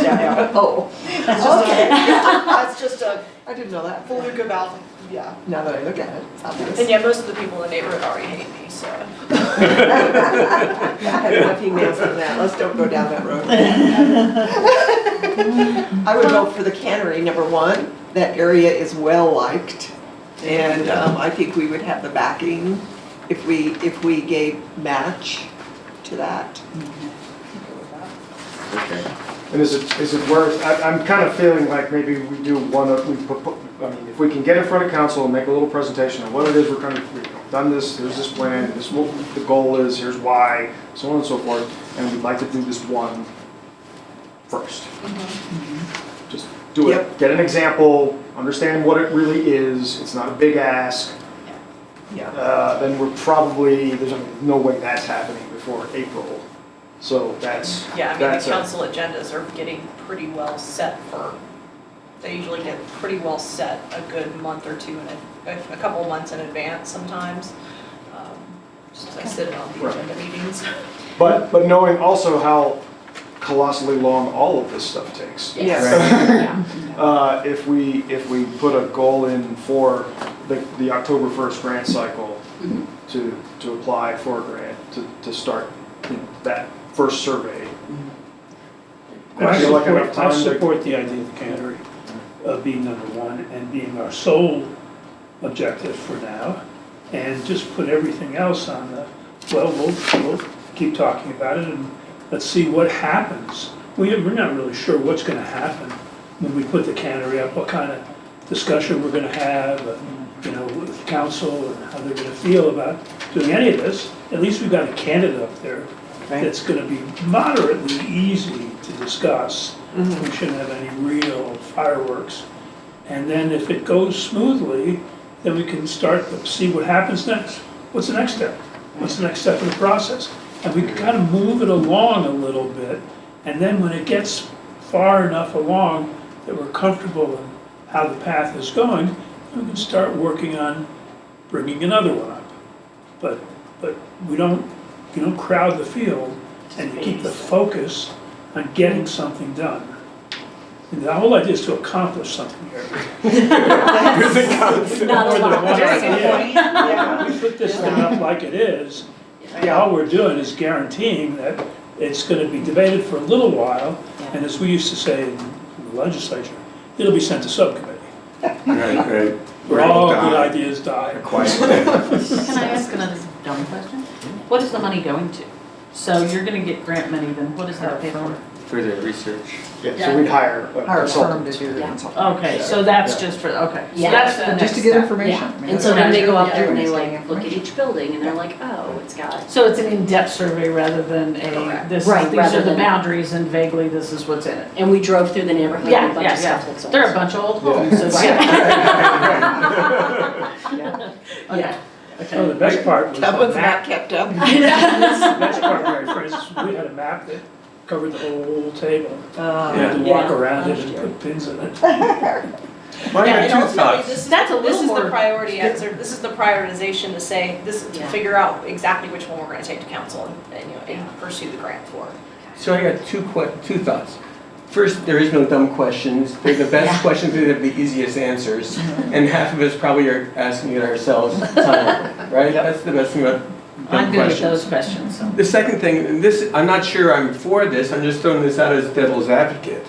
Yeah. Oh, That's just okay. That's just a I didn't know that. fluke of alpha, yeah. Now that I look at it, it's obvious. And yeah, most of the people in the neighborhood already hate me, so. I had enough emails on that, let's don't go down that road. I would vote for the cannery, number one. That area is well-liked, and I think we would have the backing if we gave match to that. Okay. And is it worth, I'm kind of feeling like maybe we do one of, I mean, if we can get in front of council and make a little presentation of what it is we're trying to, we've done this, here's this plan, this is what the goal is, here's why, so on and so forth, and we'd like to do this one first. Just do it, Yep. get an example, understand what it really is, it's not a big ask, Yeah. then we're probably, there's no way that's happening before April. So that's, Yeah, I mean, the that's a- council agendas are getting pretty well set for, they usually get pretty well set a good month or two, a couple of months in advance sometimes. Just as I sit in on the Right. agenda meetings. But knowing also how colossally long all of this stuff takes. Yes. Yeah. If we put a goal in for the October 1st grant cycle to apply for a grant, to start that first survey. And I feel like enough support, I time to- support the idea of the cannery being number one and being our sole objective for now. And just put everything else on the, we'll keep talking about it and let's see what happens. We're not really sure what's gonna happen when we put the cannery up, what kind of discussion we're gonna have, with council and how they're gonna feel about doing any of this. At least we've got a candidate up there that's gonna be moderately easy to discuss. We shouldn't have any real fireworks. And then if it goes smoothly, then we can start to see what happens next. What's the next step? What's the next step in the process? And we can kind of move it along a little bit. And then when it gets far enough along that we're comfortable in how the path is going, we can start working on bringing another one up. But you don't crowd the field, and you keep the focus on getting something done. And the whole idea is to accomplish something here. Not a More than lot. one Just a idea. point. Yeah. We put this thing up like it is, and all we're doing is guaranteeing that it's gonna be debated for a little while, and as we used to say in the legislature, it'll be sent to subcommittee, Right. where all good ideas die. Quiet. Can I ask another dumb question? What is the money going to? So you're gonna get grant money, then what does that pay for? Further research. Yeah, so we'd hire a Hire a firm consultant. to do the Yeah. consulting. Okay, so that's just for, okay, so Yeah. that's the next Just to get step. information. Yeah, and so then they go up there and they Yeah. like look at each building and they're like, oh, it's got, So it's an in-depth survey rather than a, Correct. this, Right, these rather are the than- boundaries and vaguely this is what's in it. and we drove through the neighborhood Yeah, and a bunch yeah, of stuff that's yeah. old. They're a bunch of old Yeah. homes, so Right. yeah. Okay. Oh, the best part was That the one's not map. kept up. The best part, Mary, for instance, we had a map that covered the whole table. You had to walk around it and put pins in it. Well, I And got two ultimately, thoughts. this is, That's a little this is the more- priority, this is the prioritization to say, this, to Yeah. figure out exactly which one we're gonna take to council and, you know, and pursue the grant for. So I got two thoughts. First, there is no dumb questions. They're the best Yeah. questions, they have the easiest answers. And half of us probably are asking it ourselves, right? That's the best thing about dumb I'm good with questions. those questions, so. The second thing, and this, I'm not sure I'm for this, I'm just throwing this out as devil's advocate.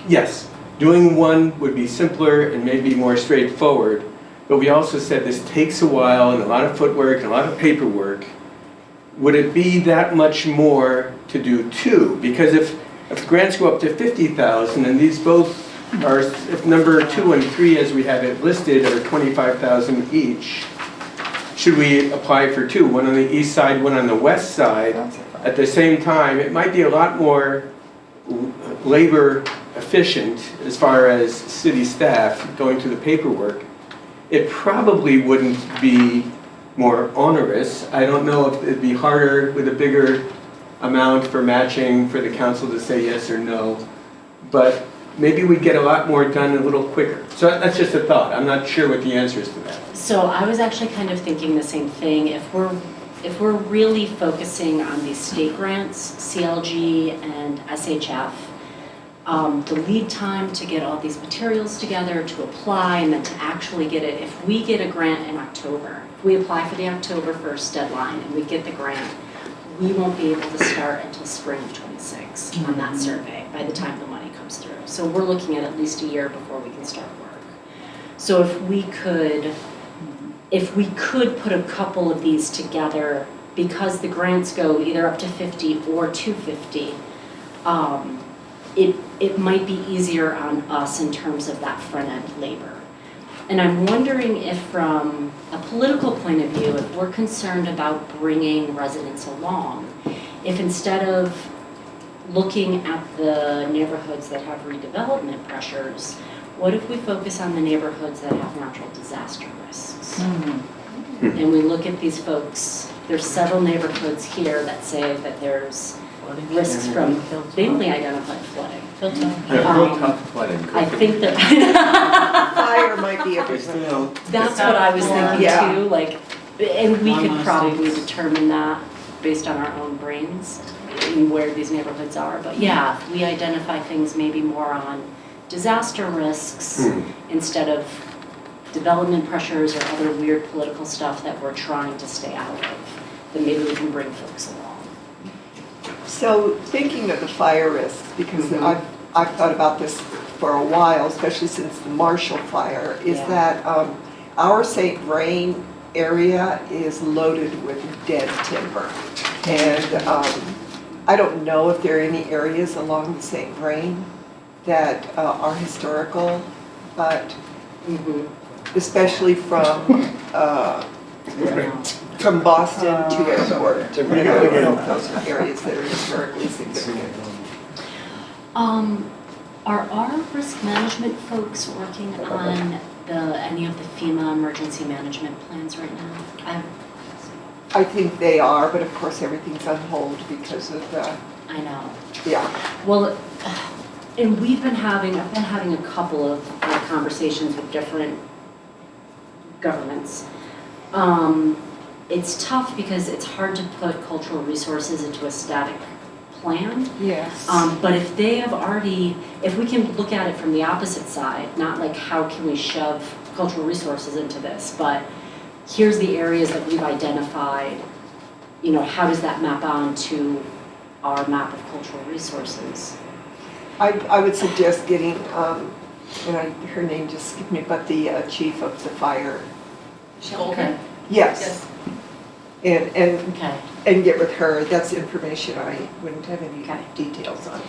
Yes, doing one would be simpler and maybe more straightforward, but we also said this takes a while and a lot of footwork and a lot of paperwork. Would it be that much more to do two? Because if grants go up to 50,000 and these both are, if number 2 and 3 as we have it listed are 25,000 each, should we apply for two, one on the east side, one on the west side? At the same time, it might be a lot more labor efficient as far as city staff going through the paperwork. It probably wouldn't be more onerous. I don't know if it'd be harder with a bigger amount for matching for the council to say yes or no, but maybe we'd get a lot more done a little quicker. So that's just a thought. I'm not sure what the answer is to that. So I was actually kind of thinking the same thing. If we're really focusing on these state grants, CLG and SHF, the lead time to get all these materials together, to apply, and then to actually get it, if we get a grant in October, if we apply for the October 1st deadline and we get the grant, we won't be able to start until spring of +26 on that survey by the time the money comes through. So we're looking at least a year before we can start work. So if we could put a couple of these together, because the grants go either up to 50 or 250, it might be easier on us in terms of that front end labor. And I'm wondering if from a political point of view, if we're concerned about bringing residents along, if instead of looking at the neighborhoods that have redevelopment pressures, what if we focus on the neighborhoods that have natural disaster risks? And we look at these folks, there's several neighborhoods here that say that there's risks from, they only identified flooding. I think that, Fire might be a big one. that's what I was thinking Yeah. too, like, and we could Almost probably it's- determine that based on our own brains in where these neighborhoods are. But yeah, if we identify things maybe more on disaster risks instead of development pressures or other weird political stuff that we're trying to stay out of, then maybe we can bring folks along. So thinking of the fire risks, because I've thought about this for a while, especially since the Marshall fire, is Yeah. that our St. Vrain area is loaded with dead timber. And I don't know if there are any areas along the St. Vrain that are historical, but especially from Boston to airport, you know, those are areas that are historically significant. Are our risk management folks working on any of the FEMA emergency management plans right now? I think they are, but of course everything's on hold because of the, I know. yeah. Well, and I've been having a couple of conversations with different governments. It's tough because it's hard to put cultural resources into a static plan. Yes. But if they have already, if we can look at it from the opposite side, not like how can we shove cultural resources into this, but here's the areas that we've identified, you know, how does that map on to our map of cultural resources? I would suggest getting, her name just skipped me, but the chief of the fire. Okay. Yes. And Okay. and get with her. That's information I wouldn't have any Okay. details on.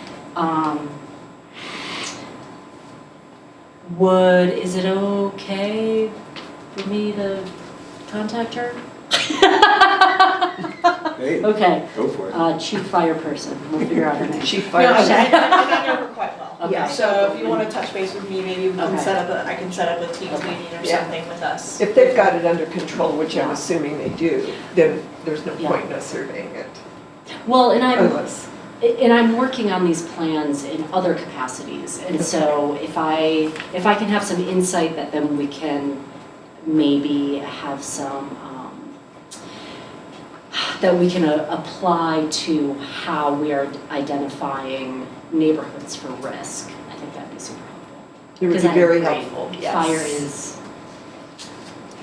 Is it okay for me to contact her? Hey, Okay, go for it. chief fire person, we'll figure out her name. Chief No, I fire. know her quite well. Okay. So if you want to touch base with me, maybe we can Okay. I can set up a Teams meeting or Yeah. something with us. If they've got it under control, which I'm Yeah. assuming they do, then there's no Yeah. point in us surveying it Well, and I'm working on these plans in other capacities, and so if I can have some insight that then we can maybe have some, that we can apply to how we are identifying neighborhoods for risk, I think that'd be super helpful. It would 'Cause be I very agree. helpful, yes. Fire is,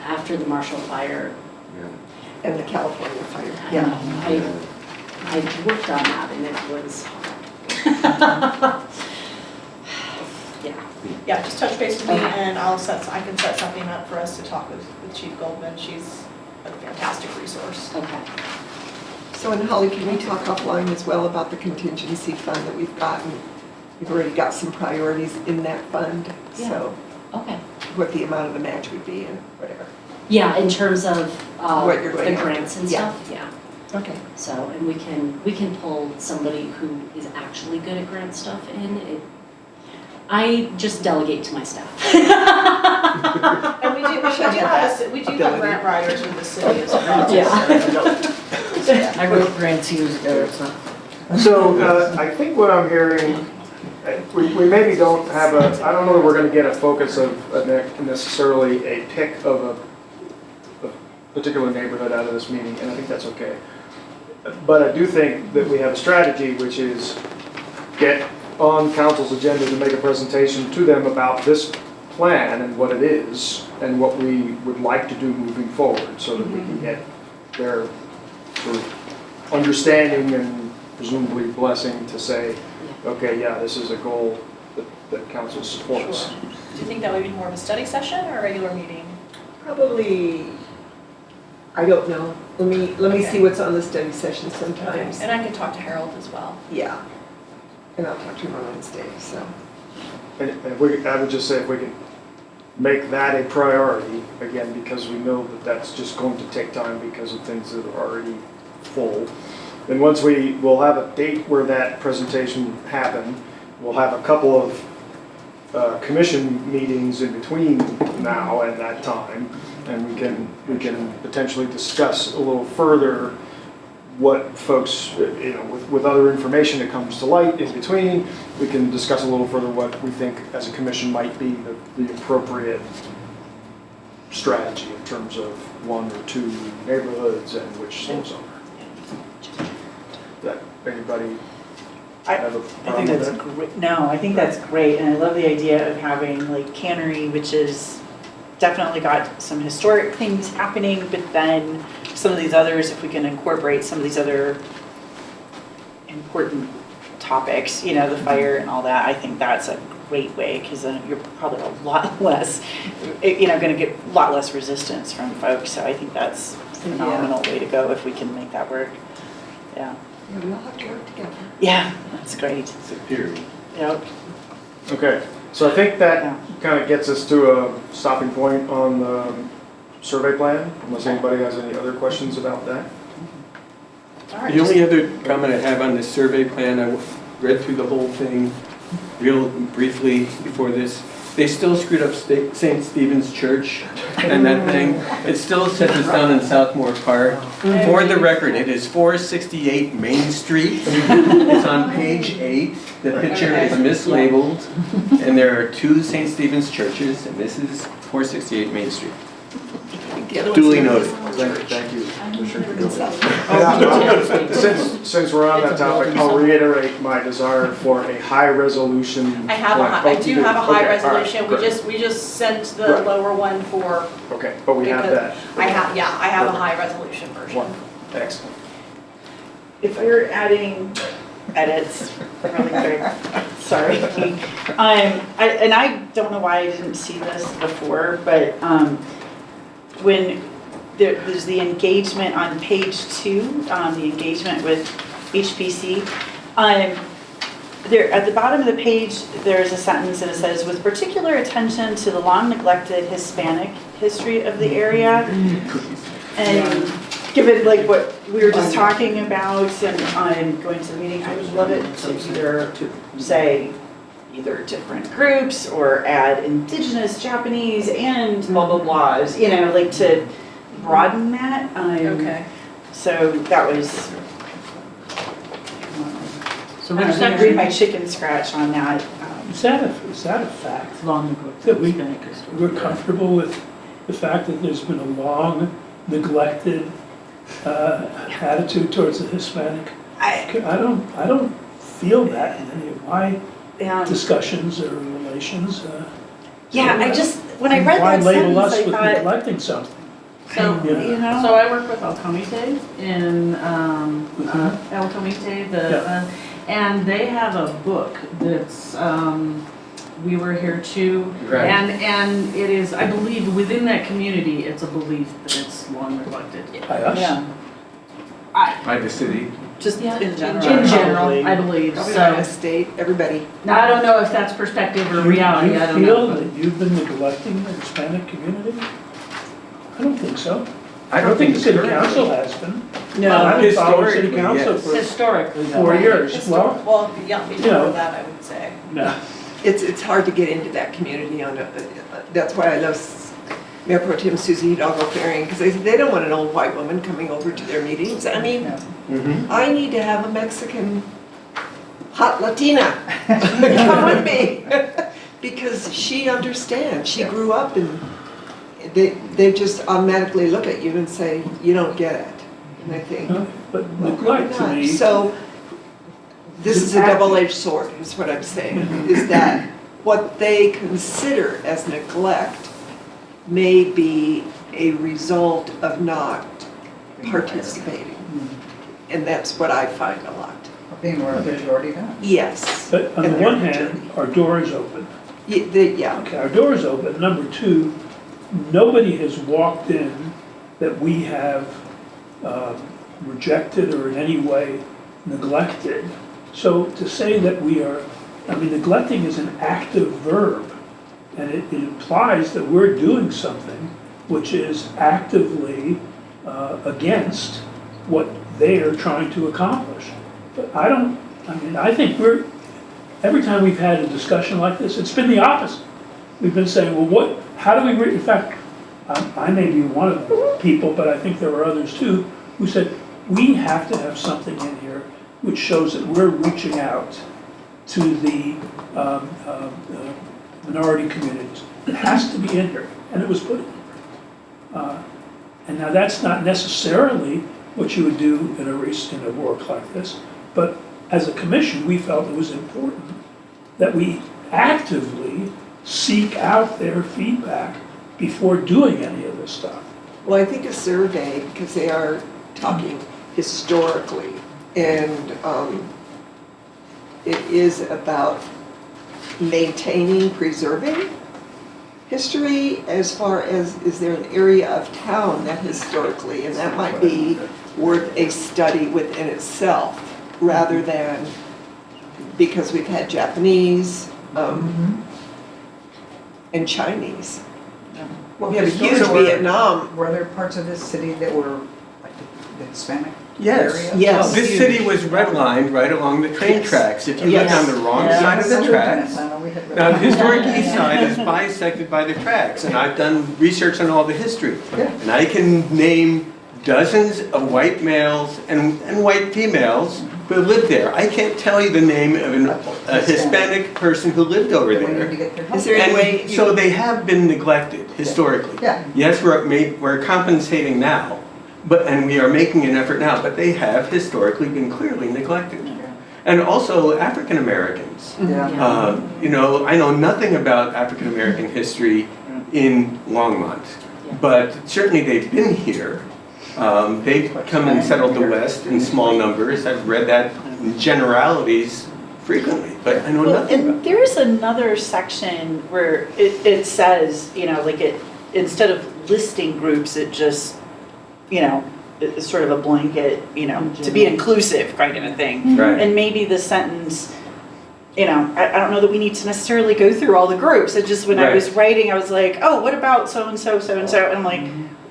after the Marshall fire, And the California fire. I know, I worked on that and it was hard. Yeah. Yeah, just touch base with me and I can set something up for us to talk with Chief Goldman. She's a fantastic resource. Okay. So, and Holly, can we talk offline as well about the contingency fund that we've gotten? We've already got some priorities in that fund, so Okay. what the amount of the match would be and whatever. Yeah, in terms of What you're the going after. grants and Yeah. stuff, yeah. Okay. So, and we can pull somebody who is actually good at grant stuff in. I just delegate to my staff. And we do have grant writers with the city as well. Yeah. I wrote grants years ago, so. So I think what I'm hearing, we maybe don't have I don't know that we're going to get a focus of necessarily a pick of a particular neighborhood out of this meeting, and I think that's okay. But I do think that we have a strategy, which is get on council's agenda to make a presentation to them about this plan and what it is and what we would like to do moving forward, so that we can get their sort of understanding and presumably blessing to say, okay, yeah, this is a goal that council supports. Sure. Do you think that would be more of a study session or a regular meeting? Probably, I don't know. Let me Okay. see what's on the study session sometimes. And I can talk to Harold as well. Yeah. And I'll talk to him on Wednesday, so. And I would just say if we could make that a priority, again, because we know that that's just going to take time because of things that are already full. Then once we'll have a date where that presentation happened, we'll have a couple of commission meetings in between now and that time, and we can potentially discuss a little further what folks, with other information that comes to light in between, we can discuss a little further what we think as a commission might be the appropriate strategy in terms of one or two neighborhoods and which those are. That anybody have a I problem think with that's that? great. No, I think that's great, and I love the idea of having like cannery, which is definitely got some historic things happening, but then some of these others, if we can incorporate some of these other important topics, the fire and all that, I think that's a great way, because then you're probably a lot less, going to get a lot less resistance from folks. So I think that's a phenomenal way to go if we can make that work. Yeah. Yeah, we all have to work together. Yeah, that's great. It's a period. Yep. Okay, so I think that kind of gets us to a stopping point on the survey plan, unless anybody has any other questions about that. All right. The only other comment I have on this survey plan, I read through the whole thing real briefly before this. They still screwed up St. Stephen's Church and that thing. It still says it's down in Southmore Park. For the record, it is 468 Main Street. It's on page 8. The picture is mislabeled. And there are two St. Stephen's churches, and this is 468 Main Street. Duly noted. Thank you. Since we're on that topic, I'll reiterate my desire for a high resolution. I do have a high resolution. We just sent the Right. lower one for. Okay, but we have that. I have a high resolution version. Wonderful. Excellent. If we're adding edits, really quick, sorry. And I don't know why I didn't see this before, but when there's the engagement on page 2, the engagement with HPC, there at the bottom of the page, there's a sentence and it says, with particular attention to the long neglected Hispanic history of the area. And given like what we were just talking about and going to the meeting, I would love it to either say, either different groups or add indigenous, Japanese, and blah, blah, blahs, you know, like to broaden that. Okay. So that was, So I which don't know, read section? my chicken scratch on that. Is that a fact? Long That we- Hispanic history. We're comfortable with the fact that there's been a long neglected attitude towards the Hispanic. I, I don't feel that in any of my yeah. discussions or relations. Yeah, I just, when I read Why that label us sentence, with I thought, neglecting something? So, You know? So I work with El Comite in, With who? El Comite, Yeah. and they have a book that's, We Were Here Too. Right. And it is, I believe, within that community, it's a belief that it's long neglected. By us? yeah, By the city. just Yeah, in general. In general, probably. I believe, Probably by the so. state, everybody. Now, I don't know if that's perspective or Do reality, I don't you feel know. that you've been neglecting the Hispanic community? I don't think so. I don't think the city currently. council has been. No, I've been following city Historically, council yes. for Historically, though. 4 years. Histor- Well, Well, yeah, you know. before that, I would say. no. It's hard to get into that community that's why I love Mayor Pro Tem Susie Hidalgo Ferring, because they don't want an old white woman coming over to their meetings. I mean, Mhm. I need to have a Mexican hot Latina come with me, because she understands, she grew up and they just automatically look at you and say, you don't get it. And I think, But well, neglect to probably me. not. So, this is a double-edged sword, is what I'm saying, is that what they consider as neglect may be a result of not participating. And that's what I find a lot. Being more of a majority now. Yes. But on And the they're one hand, majority. our door is open. Yeah, Okay, our door is open. Number two, nobody has walked in that we have rejected or in any way neglected. So to say that we are, I mean, neglecting is an active verb, and it implies that we're doing something which is actively against what they are trying to accomplish. But I think every time we've had a discussion like this, it's been the opposite. We've been saying, well, how do we, in fact, I may be one of the people, but I think there are others too, who said, we have to have something in here which shows that we're reaching out to the minority communities. It has to be in here, and it was put in here. And now that's not necessarily what you would do in a work like this, but as a commission, we felt it was important that we actively seek out their feedback before doing any of this stuff. well, I think a survey, because they are talking historically, and it is about maintaining, preserving history as far as, is there an area of town that historically, and that might be worth a study within itself, rather than, because we've had Japanese and Chinese. Well, We have a huge historically, Vietnam. Were there parts of this city that were like the Hispanic Yes. area? Yes. This city was redlined right along the train Yes. tracks. If you look Yes. on the wrong Yeah. side of the tracks, now the historic Yeah. east side is bisected by the tracks, and I've done research on all the history. Yeah. And I can name dozens of white males and white females who lived there. I can't tell you the name of a Hispanic person who lived over That we need to there. get their help. Is there any way? And so they have been neglected historically. Yeah. Yes, we're compensating now, and we are making an effort now, but they have historically been clearly neglected. And also African Americans. Yeah. I know nothing about African American history in Longmont, but certainly they've been here. They've come and settled the West in small numbers. I've read that in generalities frequently, but I know Well, nothing about and there's another section where it says, like instead of listing groups, it just, it's sort of a blanket, to be inclusive kind of a thing. Right. And maybe the sentence, I don't know that we need to necessarily go through all the groups. It just, when I Right. was writing, I was like, oh, what about so-and-so, so-and-so? And I'm like,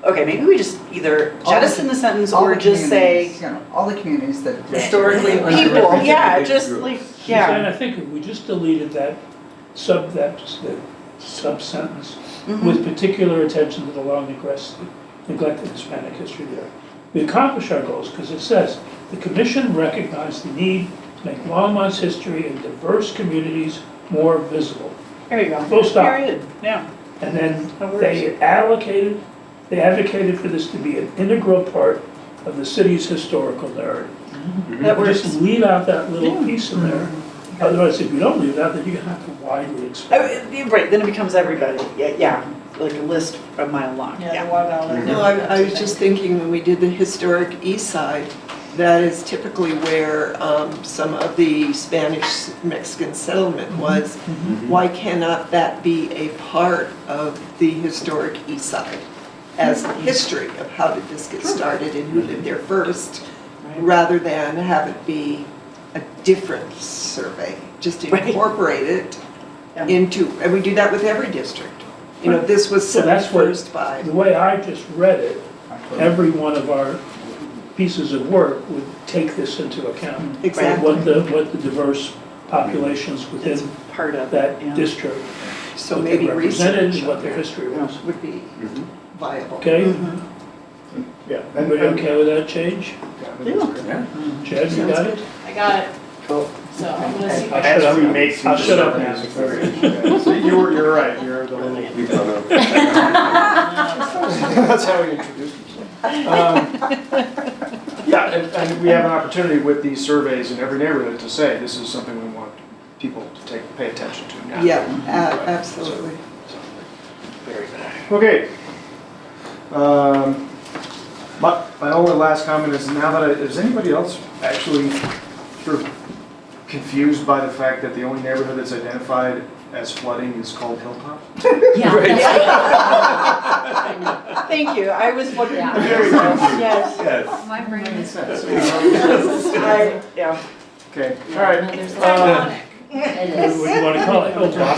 okay, maybe we just either jettison the sentence All or the just say communities, all the communities that. historically Yeah. people. Yeah, Underrepresented just groups. like, Suzanne, yeah. I think if we just deleted that that sub-sentence, with particular attention to the long neglected Hispanic history there. We accomplish our goals because it says, the commission recognized the need to make Longmont's history in diverse communities more visible. There you go. Full stop. Period, yeah. And then That works. they advocated for this to be an integral part of the city's historical narrative. That works. Just leave out that little piece in there. Otherwise, if you don't leave it out, then you're gonna have to widely explain. Right, then it becomes everybody, yeah, like a list a mile long, Yeah, yeah. what about it? No, I was just thinking when we did the historic east side, that is typically where some of the Spanish-Mexican settlement was. Why cannot that be a part of the historic east side as history of how did this get started and who lived there first, rather than have it be a different survey, just Right. incorporate it Yeah. into, and we do that with every district. You know, this was So set that's what- first by. The way I just read it, every one of our pieces of work would take this into account. Exactly. What the diverse populations It's within part of it, that yeah. district, So what they maybe represented, research and what their history was. would be viable. Okay? Yeah. Everybody okay with that change? Yeah. Chad, you got it? I got it. Cool. So I'm gonna see. I'll shut up now. I'll shut up now. So you're right, you're the little. That's how he introduced himself. Yeah, and we have an opportunity with these surveys in every neighborhood to say, this is something we want people to pay attention to now. Yeah, absolutely. Very good. Okay. My only last comment is now that is anybody else actually sort of confused by the fact that the only neighborhood that's identified as flooding is called Hilltop? Yeah, Thank you, I was wondering. Yeah. Yes. Yes. my brain is. Yeah. Okay, all right. No, there's Ironic. It What do is. you want to call it, Hilltop?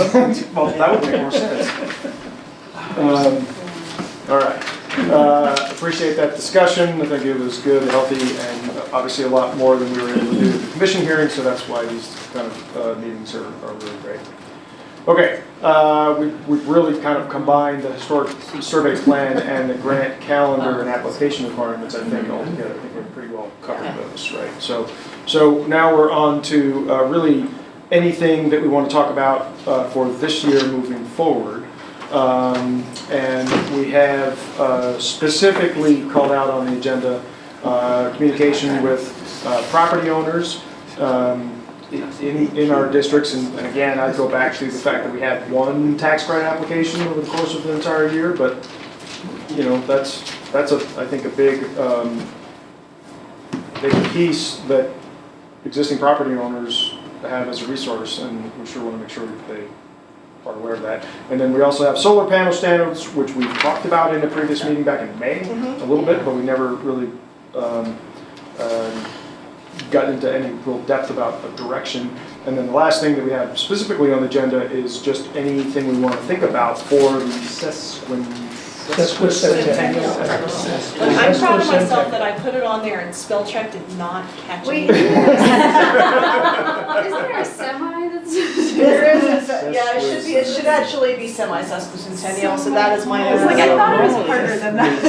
Well, that would make more sense. All right. Appreciate that discussion. I think it was good, healthy, and obviously a lot more than we were able to do at the commission hearing, so that's why these kind of meetings are really great. Okay, we've really kind of combined the historic survey plan and the grant calendar and application requirements, I think, all together. I think we're pretty well covered those, right? So now we're on to really anything that we want to talk about for this year moving forward. And we have specifically called out on the agenda communication with property owners in our districts. And again, I'd go back to the fact that we had one tax credit application over the course of the entire year, but you know, that's I think a big piece that existing property owners have as a resource, and we sure want to make sure that they are aware of that. And then we also have solar panel standards, which we talked about in a previous meeting back in May a little bit, but we never really got into any real depth about the direction. And then the last thing that we have specifically on the agenda is just anything we want to think about for the Sesquicentennial. I'm proud of myself that I put it on there and spell check did not catch Wait, it. isn't there a semi that's? There is, yeah, it should actually be semi-sesquicentennial, so that is my. I was like, I thought it was harder than that.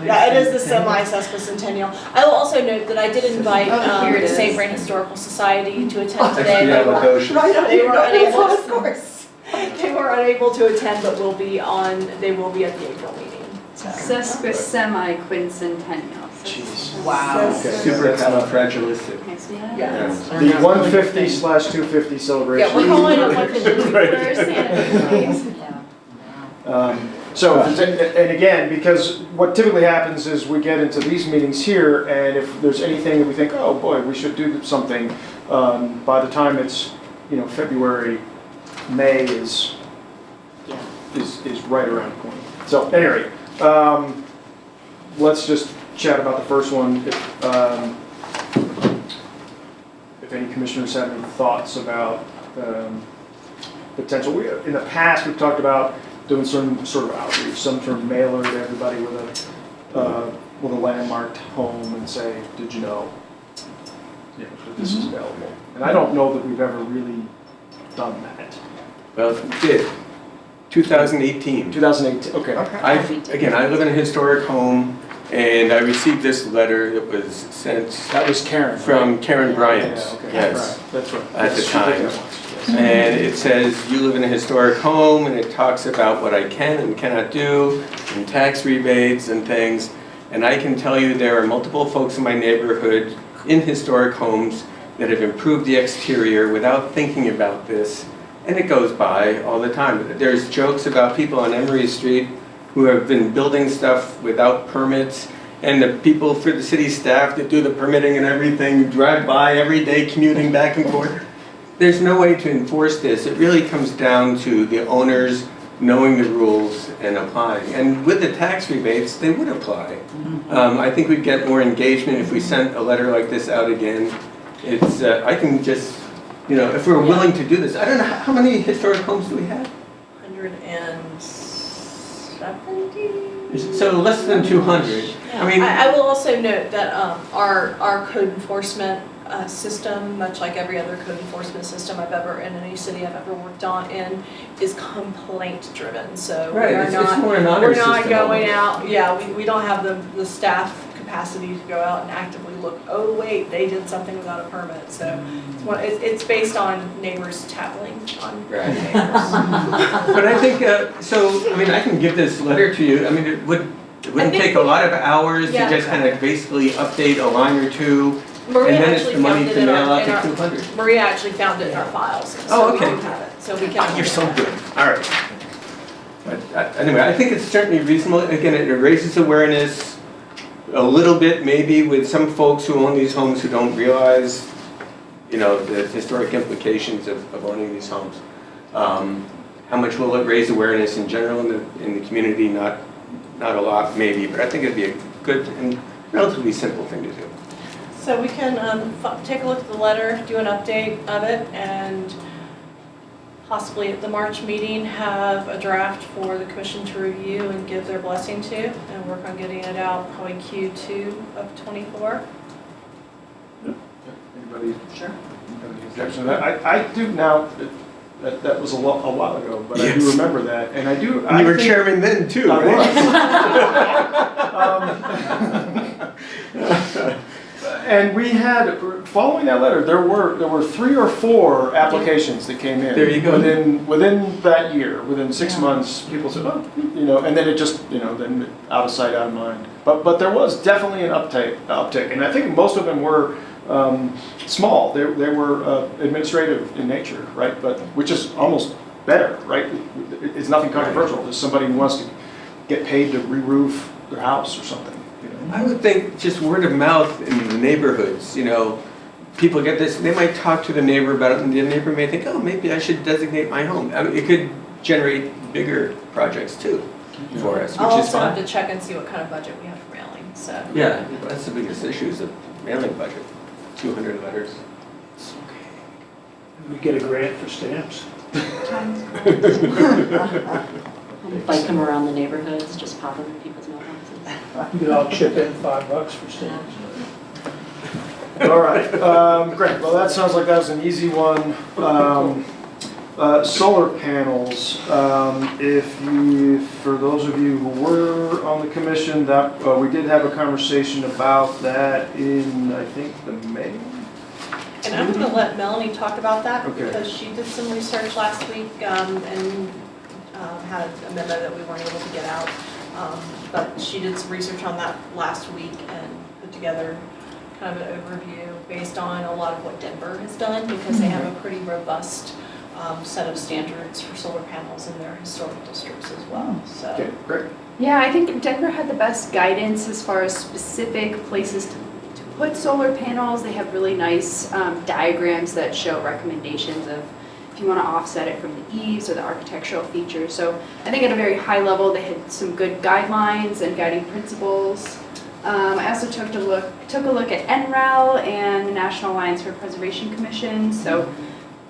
Yeah, it is the semi-sesquicentennial. I will also note that I did invite Here it the is. St. Vrain Historical Society to attend today. Yeah, They were- Right on They your were notice, unable of to- course. They were unable to attend, but they will be at the April meeting. So. Sesquisemi-quincentennial. Jeez. Wow. Supercalifragilistic. Yeah. The 150/250 celebration. Yeah, we're calling it 150 first, So, and again, because what typically happens is we get into these meetings here, and if there's anything that we think, oh boy, we should do something, by the time it's, February, May is right around the corner. So, at any rate, let's just chat about the first one. If any commissioners have any thoughts about potential. In the past, we've talked about doing some sort of outreach, some sort of mailer to everybody with a landmarked home and say, did you know that this is available? And I don't know that we've ever really done that. Well, it did. 2018. 2018, okay. I live in a historic home, and I received this letter that was sent That was Karen. from Karen Bryant. Yeah, okay. Yes. Right, that's right. At the Yes, she did time. that once, yes. And it says, you live in a historic home, and it talks about what I can and cannot do, and tax rebates and things. And I can tell you there are multiple folks in my neighborhood in historic homes that have improved the exterior without thinking about this. And it goes by all the time. There's jokes about people on Emery Street who have been building stuff without permits. And the people for the city staff that do the permitting and everything drive by every day commuting back and forth. There's no way to enforce this. It really comes down to the owners knowing the rules and applying. And with the tax rebates, they would apply. I think we'd get more engagement if we sent a letter like this out again. It's, I can just, you know, if we're willing to do this. I don't know, how many historic homes do we have? 170? So less than 200. Yeah. I mean, I will also note that our code enforcement system, much like every other code enforcement system I've ever, in any city I've ever worked in, is complaint driven. So right, we are it's not, more an honor we're not system going almost. out, yeah, we don't have the staff capacity to go out and actively look, oh wait, they did something without a permit. So it's based on neighbors tattling on Right. neighbors. But I think, so, I mean, I can give this letter to you. I mean, it wouldn't take a lot of hours to Yeah. just kind of basically update a line or two. Maria And then it's actually the money found it to in mail our, out to 200. Maria actually found it in our files. So Oh, okay. we do have it. So we can. Oh, you're so good. All right. But anyway, I think it's certainly reasonable. Again, it raises awareness a little bit maybe with some folks who own these homes who don't realize, you know, the historic implications of owning these homes. How much will it raise awareness in general in the community? Not a lot maybe, but I think it'd be a good and relatively simple thing to do. So we can take a look at the letter, do an update of it, and possibly at the March meeting have a draft for the commission to review and give their blessing to, and work on getting it out probably Q2 of '24. Anybody Sure. have any objection to that? I do now, that was a while ago, but I do Yes. remember that, and I do. And you were think- chairman then too, I right? And we had, following that letter, there were 3 or 4 applications that came in. There you go. Within that year, within 6 months, people said, oh, you know, and then it just, you know, then out of sight, out of mind. But there was definitely an uptick, and I think most of them were small. They were administrative in nature, right? But which is almost better, right? It's nothing controversial. There's somebody who wants to get paid to re-roof their house or something. You know? I would think just word of mouth in the neighborhoods, you know, people get this, they might talk to the neighbor about it, and the neighbor may think, oh, maybe I should designate my home. I mean, it could generate bigger projects too for us, I'll which is also have fine. to check and see what kind of budget we have for mailing, so. Yeah, that's the biggest issue is the mailing budget, 200 letters. We get a grant for stamps. Bike them around the neighborhoods, just pop them in people's mailboxes. We could all chip in $5 for stamps. All right, great. Well, that sounds like that was an easy one. Solar panels. For those of you who were on the commission, that we did have a conversation about that in, I think, the May. And I'm going to let Melanie talk about that Okay. because she did some research last week and had a memo that we weren't able to get out. But she did some research on that last week and put together kind of an overview based on a lot of what Denver has done because they have a pretty robust set of standards for solar panels in their historic districts as well. So. Okay, great. Yeah, I think Denver had the best guidance as far as specific places to put solar panels. They have really nice diagrams that show recommendations of if you want to offset it from the eaves or the architectural features. So I think at a very high level, they had some good guidelines and guiding principles. I also took a look at NREL and the National Alliance for Preservation Commission. So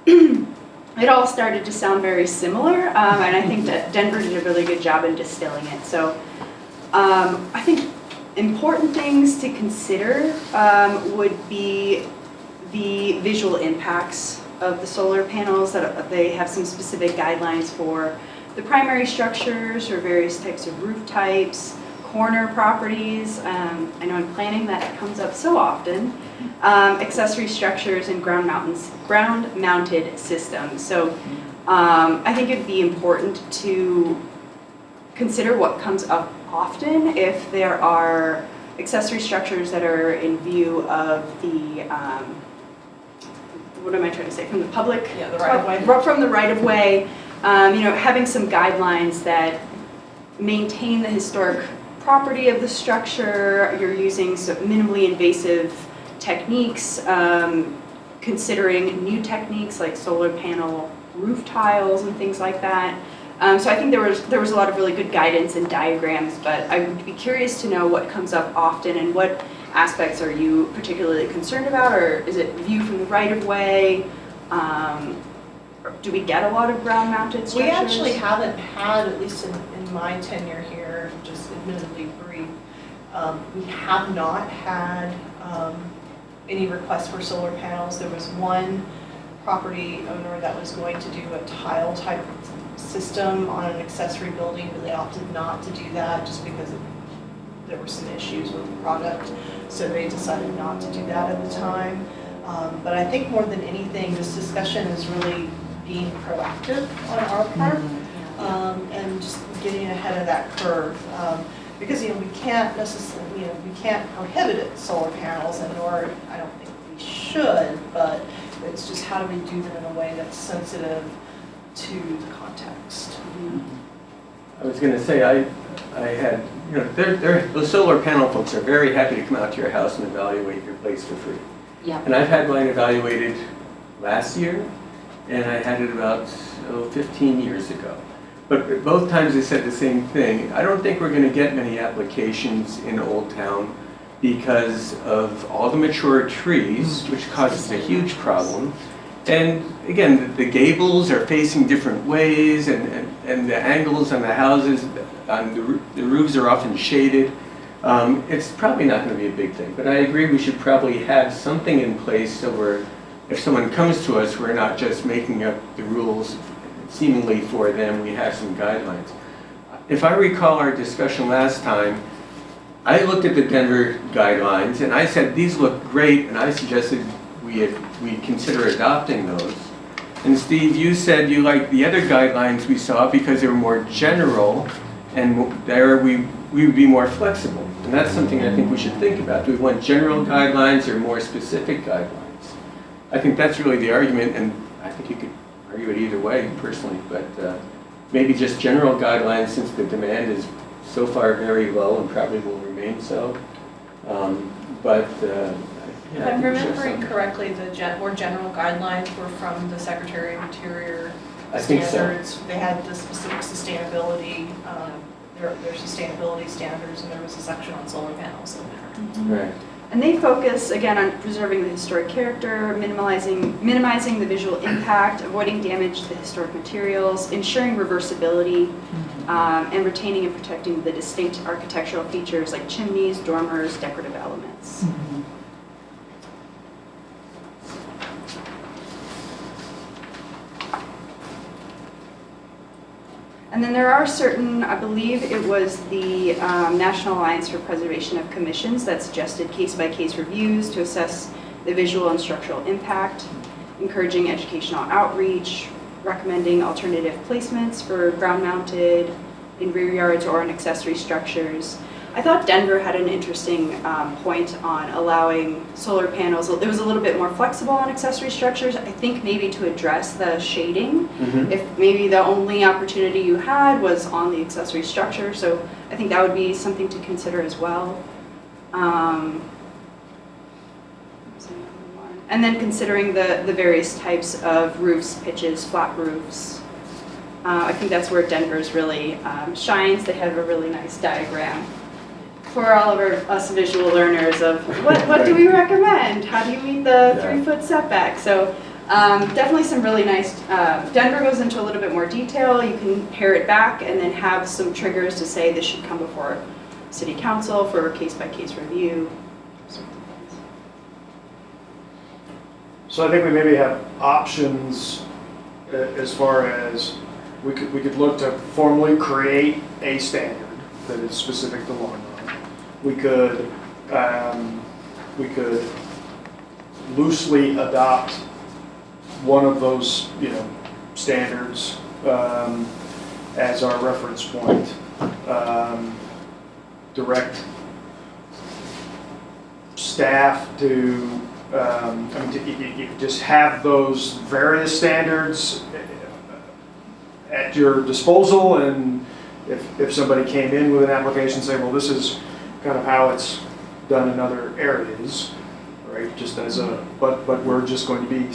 it all started to sound very similar, and I think that Denver did a really good job in distilling it. So I think important things to consider would be the visual impacts of the solar panels, that they have some specific guidelines for the primary structures or various types of roof types, corner properties. I know in planning that comes up so often. Accessory structures and ground-mounted systems. So I think it'd be important to consider what comes up often if there are accessory structures that are in view of the, what am I trying to say, from the public? Yeah, the right-of-way. From the right-of-way, you know, having some guidelines that maintain the historic property of the structure. You're using some minimally invasive techniques, considering new techniques like solar panel roof tiles and things like that. So I think there was a lot of really good guidance and diagrams, but I would be curious to know what comes up often and what aspects are you particularly concerned about, or is it view from the right-of-way? Do we get a lot of ground-mounted structures? We actually haven't had, at least in my tenure here, just admittedly brief, we have not had any requests for solar panels. There was one property owner that was going to do a tile type system on an accessory building, but they opted not to do that just because there were some issues with the product. So they decided not to do that at the time. But I think more than anything, this discussion is really being proactive on our part, and just getting ahead of that curve. Because, you know, we can't necessarily, you know, we can't prohibit solar panels, and nor, I don't think we should, but it's just how do we do them in a way that's sensitive to the context. I was going to say, I had, you know, the solar panel folks are very happy to come out to your house and evaluate your place for free. Yeah. And I've had mine evaluated last year, and I had it about 15 years ago. But both times they said the same thing. I don't think we're going to get many applications in Old Town because of all the mature trees, which causes a huge problem. And again, the gables are facing different ways, and the angles on the houses, on the roofs are often shaded. It's probably not going to be a big thing, but I agree we should probably have something in place so if someone comes to us, we're not just making up the rules seemingly for them, we have some guidelines. If I recall our discussion last time, I looked at the Denver guidelines and I said these look great, and I suggested we consider adopting those. And Steve, you said you liked the other guidelines we saw because they were more general, and there we would be more flexible. And that's something I think we should think about. Do we want general guidelines or more specific guidelines? I think that's really the argument, and I think you could argue it either way personally, but maybe just general guidelines since the demand is so far very low and probably will remain so. If I'm remembering correctly, the more general guidelines were from the Secretary of Interior I think so. standards. They had the specific sustainability, their sustainability standards, and there was a section on solar panels in there. Right. And they focus, again, on preserving the historic character, minimizing the visual impact, avoiding damage to the historic materials, ensuring reversibility, and retaining and protecting the distinct architectural features like chimneys, dormers, decorative elements. And then there are certain, I believe it was the National Alliance for Preservation of Commissions that suggested case-by-case reviews to assess the visual and structural impact, encouraging educational outreach, recommending alternative placements for ground-mounted, in rear yards or on accessory structures. I thought Denver had an interesting point on allowing solar panels. It was a little bit more flexible on accessory structures, I think maybe to address the shading. If maybe the only opportunity you had was on the accessory structure, so I think that would be something to consider as well. And then considering the various types of roofs, pitches, flat roofs. I think that's where Denver's really shines. They have a really nice diagram for all of us visual learners of what do we recommend? How do you meet the 3-foot setback? So definitely some really nice, Denver goes into a little bit more detail. You can pare it back and then have some triggers to say this should come before City Council for a case-by-case review. So I think we maybe have options as far as we could look to formally create a standard that is specific to Longmont. We could loosely adopt one of those, standards as our reference point. Direct staff to, you just have those various standards at your disposal, and if somebody came in with an application, say, well, this is kind of how it's done in other areas, right? Just as but we're just going to be,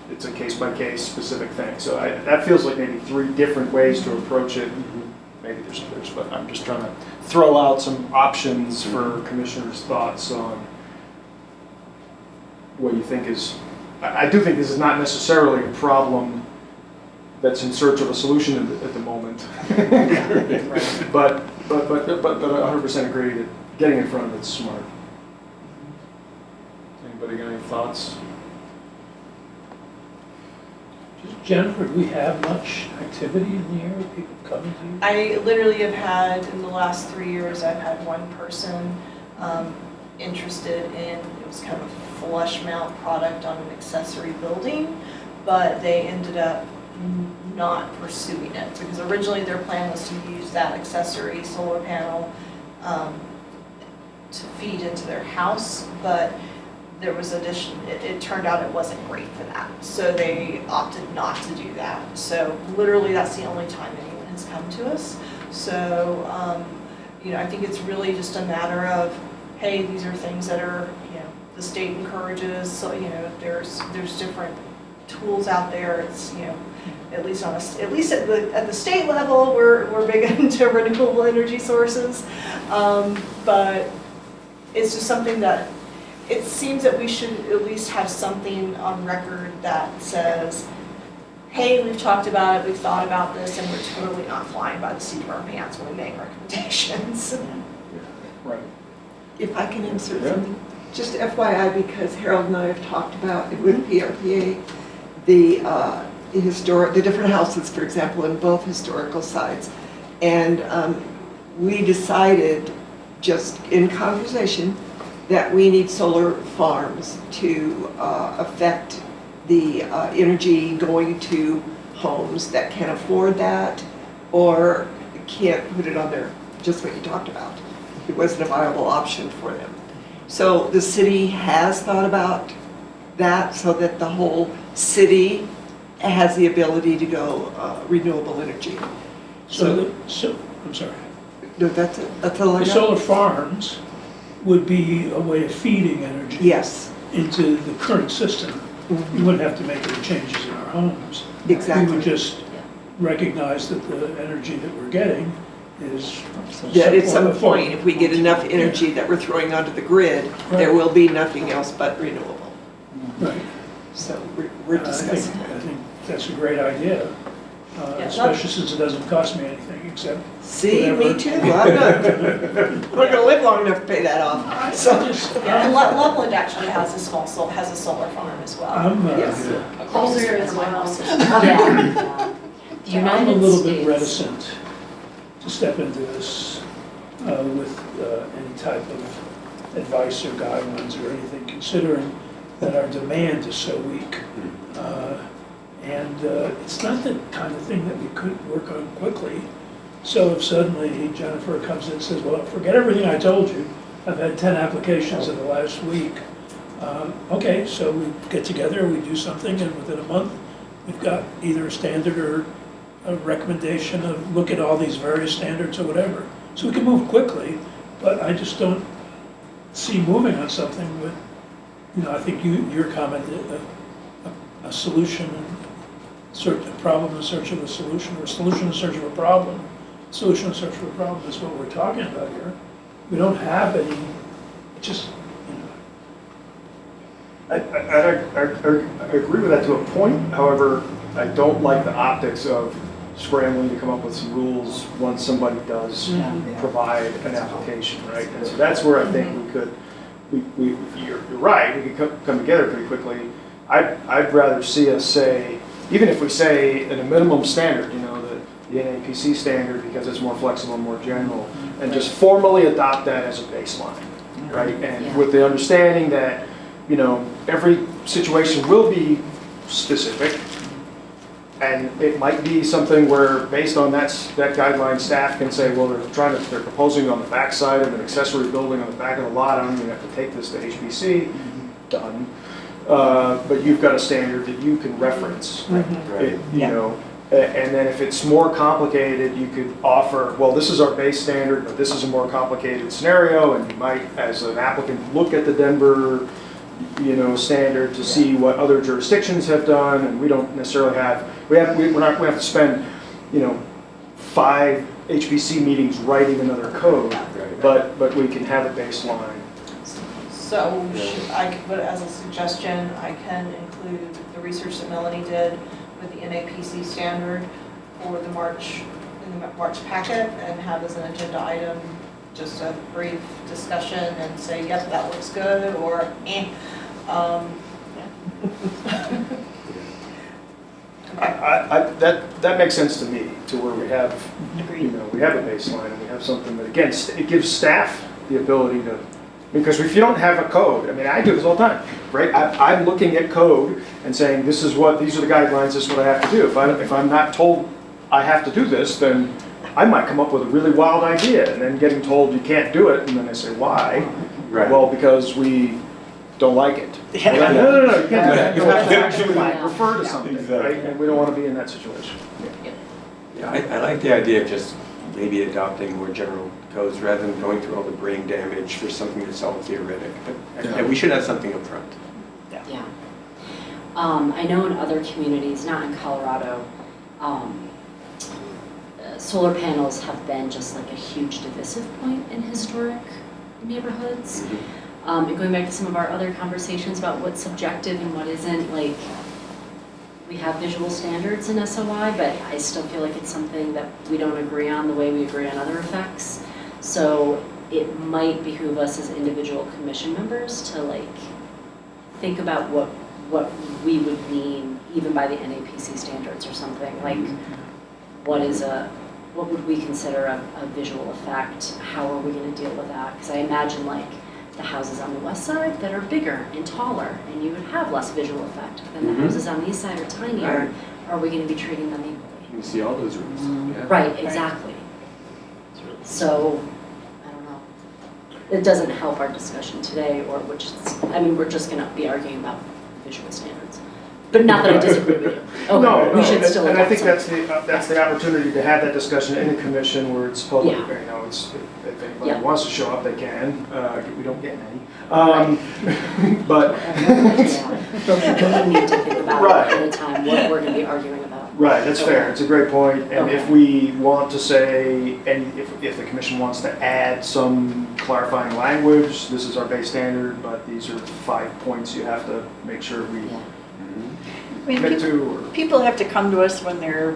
it's a case-by-case specific thing. So that feels like maybe 3 different ways to approach it. Maybe there's others, but I'm just trying to throw out some options for commissioners' thoughts on what you think is. I do think this is not necessarily a problem that's in search of a solution at the moment. But 100% agree that getting in front of it's smart. Anybody got any thoughts? Jennifer, do we have much activity in the area, people coming to you? I literally have had, in the last 3 years, I've had one person interested in, it was kind of a flush mount product on an accessory building, but they ended up not pursuing it because originally their plan was to use that accessory solar panel to feed into their house, but there was it turned out it wasn't great for that. So they opted not to do that. So literally that's the only time anyone has come to us. So, I think it's really just a matter of, hey, these are things that are, the state encourages, so, there's different tools out there. It's, at least at the state level, we're big into renewable energy sources. But it's just something that it seems that we should at least have something on record that says, hey, we've talked about it, we've thought about this, and we're totally not flying by the seat of our pants when we make recommendations. Right. If I can insert something, just FYI, because Harold and I have talked about it with PRPA, the different houses, for example, in both historical sites, and we decided just in conversation that we need solar farms to affect the energy going to homes that can't afford that or can't put it on their, just what you talked about. It wasn't a viable option for them. So the city has thought about that so that the whole city has the ability to go renewable energy. So I'm sorry. No, that's it. That's all I The got. solar farms would be a way of feeding energy Yes, into the current system. We wouldn't have to make any changes in our homes. We exactly. would just recognize that the energy that we're getting is. That at some affordable. point, if we get enough energy that we're throwing onto the grid, there will be nothing else but renewable. Right. So we're I discussing that. think that's a great idea, especially since it doesn't cost me anything except. See, whatever. me too. I'm not gonna live long enough to pay that off. So, Yeah, and Loveland actually has a solar farm as well. I'm, yes. Closer as my house. Yeah. The I'm United a little bit States- reticent to step into this with any type of advice or guidelines or anything, considering that our demand is so weak. And it's not the kind of thing that we could work on quickly. So if suddenly Jennifer comes in and says, well, forget everything I told you, I've had 10 applications in the last week. Okay, so we get together, we do something, and within a month, we've got either a standard or a recommendation of look at all these various standards or whatever. So we can move quickly, but I just don't see moving on something with, I think your comment, a solution, a problem in search of a solution, or a solution in search of a problem. Solution in search of a problem is what we're talking about here. We don't have any, just, I agree with that to a point. However, I don't like the optics of scrambling to come up with some rules once somebody does provide an application, right? And so that's where I think we could, you're right, we could come together pretty quickly. I'd rather see us say, even if we say at a minimum standard, you know, the NAPC standard, because it's more flexible and more general, and just formally adopt that as a baseline, right? And Yeah. with the understanding that, you know, every situation will be specific, and it might be something where, based on that guideline, staff can say, well, they're proposing on the backside of an accessory building on the back of the lot, I don't even have to take this to HBC, done. But you've got a standard that you can reference, you know, and then if it's more complicated, you could offer, well, this is our base standard, but this is a more complicated scenario, and you might, as an applicant, look at the Denver, you know, standard to see what other jurisdictions have done, and we don't necessarily have, we have to spend, you know, 5 HBC meetings writing another code, but we can have a baseline. So I could put as a suggestion, I can include the research that Melanie did with the NAPC standard for the March packet, and have as an agenda item just a brief discussion and say, yep, that looks good, or eh. That makes sense to me, to where we have, you know, we have a baseline, and we have something that, again, it gives staff the ability to, because if you don't have a code, I mean, I do this all the time, right? I'm looking at code and saying, these are the guidelines, this is what I have to do. If I'm not told I have to do this, then I might come up with a really wild idea, and then getting told you can't do it, and then I say, why? Right. Well, because we don't like it. Yeah. Well, no, you can't do that. You have to actually Yeah. refer to something, right? And we don't want to be in that situation. Yeah, I like the idea of just maybe adopting more general codes rather than going through all the brain damage for something that's all theoretic. But yeah, we should have something up front. Yeah. I know in other communities, not in Colorado, solar panels have been just like a huge divisive point in historic neighborhoods. And going back to some of our other conversations about what's subjective and what isn't, like, we have visual standards in SOI, but I still feel like it's something that we don't agree on the way we agree on other effects. So it might behoove us as individual commission members to, like, think about what we would mean even by the NAPC standards or something. Like, what would we consider a visual effect? How are we going to deal with that? Because I imagine, like, the houses on the west side that are bigger and taller, and you would have less visual effect. But then the houses on the east side are tinier. Right. Are we going to be treating them equally? You can see all those rooms. Yeah. Right, exactly. So, I don't know. It doesn't help our discussion today, or we're just going to be arguing about visual standards. But not that I disagree with you. Okay, No, we should still. and I adopt think some. that's the opportunity to have that discussion in the commission where it's public, Yeah. you know, if anybody Yeah. wants to show up, they can. We don't get any. But, Yeah. We need to think about Right. at a time what we're going to be arguing about. right, that's fair. It's a great point. And Okay. if we want to say, and if the commission wants to add some clarifying language, this is our base standard, but these are 5 points you have to make sure we Yeah. I mean, commit to, or. people have to come to us when they're,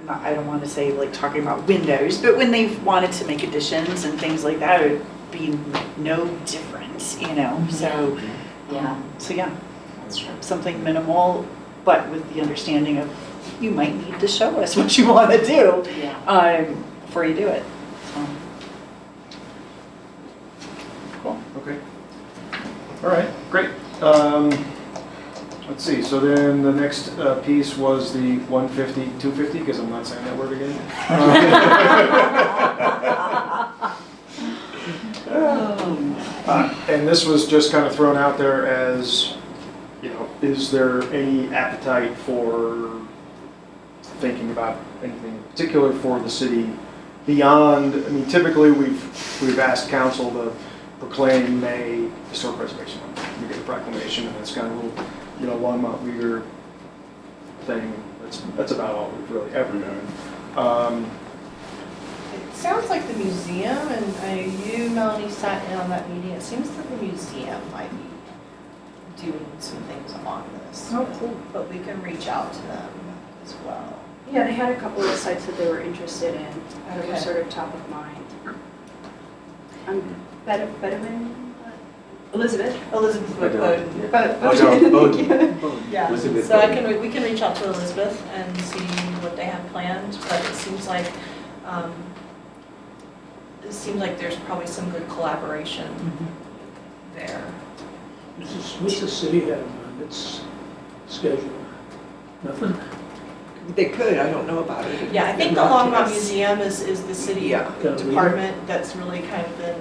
I don't want to say like talking about windows, but when they've wanted to make additions and things like that, it would be no difference, you know, so. Yeah. So yeah, That's true. something minimal, but with the understanding of you might need to show us what you want to do Yeah. before you do it. So. Cool. Okay. All right, great. Let's see, so then the next piece was the 150, 250, because I'm not saying that word again. And this was just kind of thrown out there as, you know, is there any appetite for thinking about anything in particular for the city beyond, I mean, typically we've asked council to proclaim May Historic Preservation Month. We get a proclamation, and it's kind of a little, you know, Longmont Uyghur thing. That's about all we've really ever done. It sounds like the museum, and you, Melanie, sat in on that meeting. It seems that the museum might be doing some things on this. Oh, cool. But we can reach out to them as well. Yeah, they had a couple of sites that they were interested in that were Okay. sort of top of mind. Bedouin? Elizabeth. Elizabeth I don't, Bowden. yeah. But Oh, no, Bowden. Yeah, Elizabeth so Bowden. we can reach out to Elizabeth and see what they have planned, but it seems like there's probably some good collaboration there. What's the city have on its schedule? Nothing? They could, I don't know about it. Yeah, I think the Not to Longmont us. Museum is the city Yeah. department that's really kind of been,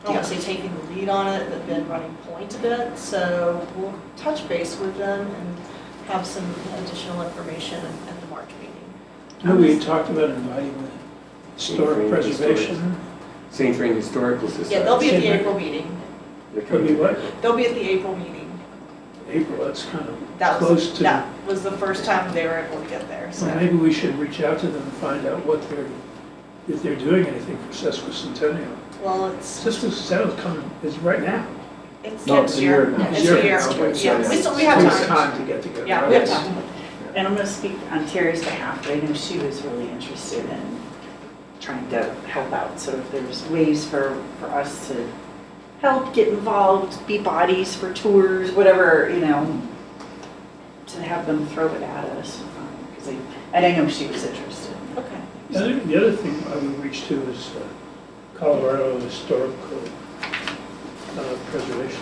I don't want to say taking the lead on it, but been running point a bit. So we'll touch base with them and have some additional information at the March meeting. No, we had talked about inviting the historic preservation. St. Rain Historical Society. Yeah, they'll be at the Same. April meeting. They're Could be coming. what? They'll be at the April meeting. April, that's kind of That close was, to. that was the first time they were able to get there, so. Well, maybe we should reach out to them and find out if they're doing anything for sesquicentennial. Well, it's Sesquicentennial's coming, it's right now. No, next it's a year. year now. It's a year. Okay, so Yeah, we have Takes time. time to get together. Yeah, we have Okay. time. And I'm going to speak on Terry's behalf, but I know she was really interested in trying to help out. So if there's ways for us to help, get involved, be bodies for tours, whatever, to have them throw it at us. And I know she was interested. Okay. The other thing I would reach to is Colorado Historical Preservation,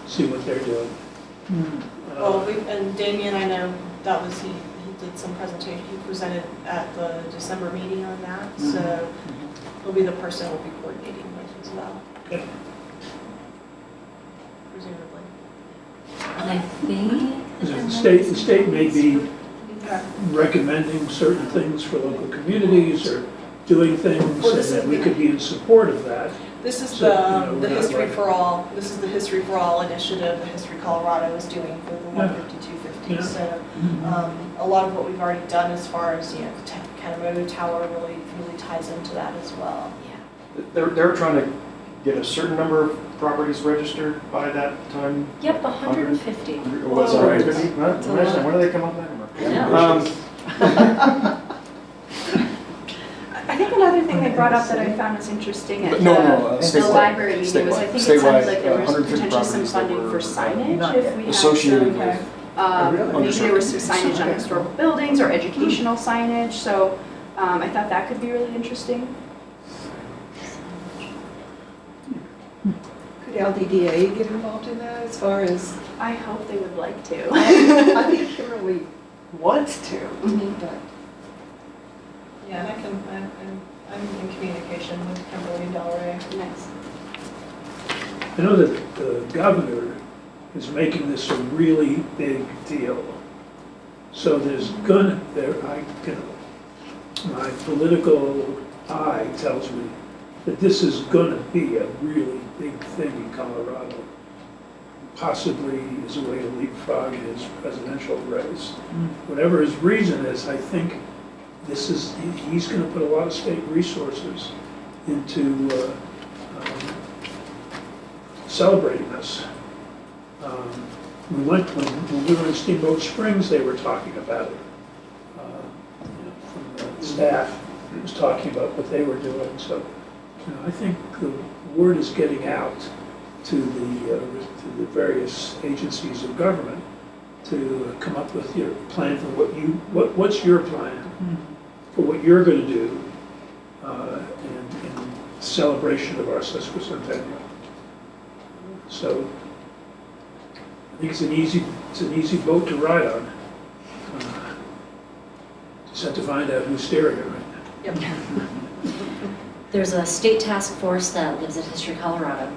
see what they're doing. Well, and Damien, I know that was, he did some presentation, he presented at the December meeting on that, so he'll be the person we'll be coordinating with as well. Okay. Presumably. And I think. The state may be Okay. recommending certain things for local communities or doing things, Well, and this that is- we could be in support of that. This is So, you know, the we're not History like- for All, this is the History for All initiative the History Colorado is doing for the Yeah. 15250. Yeah. So a lot of what we've already done as far as, the Kanemoto Tower really ties into that as well. They're trying to get a certain number of properties registered by that time. Yep, 150. Or was it Whoa. 150? That's a Imagine, lot. where do they come up with that number? I know. I think another thing they brought up that I found was interesting at No, the statewide. library meeting was, I think it Statewide, sounds like there was 150 potentially some properties that funding were, for signage not if yet. we had Associated some, with. maybe there was some signage on historical buildings or educational signage, so I thought that could be really interesting. Could LDDA get involved in that as far as, I hope they would like to. I think Kimberly wants to, but. Yeah, and I'm in communication with Kimberly Delray. Nice. I know that the governor is making this a really big deal. So there's my political eye tells me that this is gonna be a really big thing in Colorado. Possibly as a way to leapfrog his presidential race. Whatever his reason is, I think he's gonna put a lot of state resources into celebrating this. When we were in Steamboat Springs, they were talking about it. From the staff was talking about what they were doing. So, I think the word is getting out to the various agencies of government to come up with your plan for what's your plan for what you're going to do in celebration of our sesquicentennial. So I think it's an easy boat to ride on. Just have to find out who's steering it right now. Yep. There's a state task force that lives at History Colorado.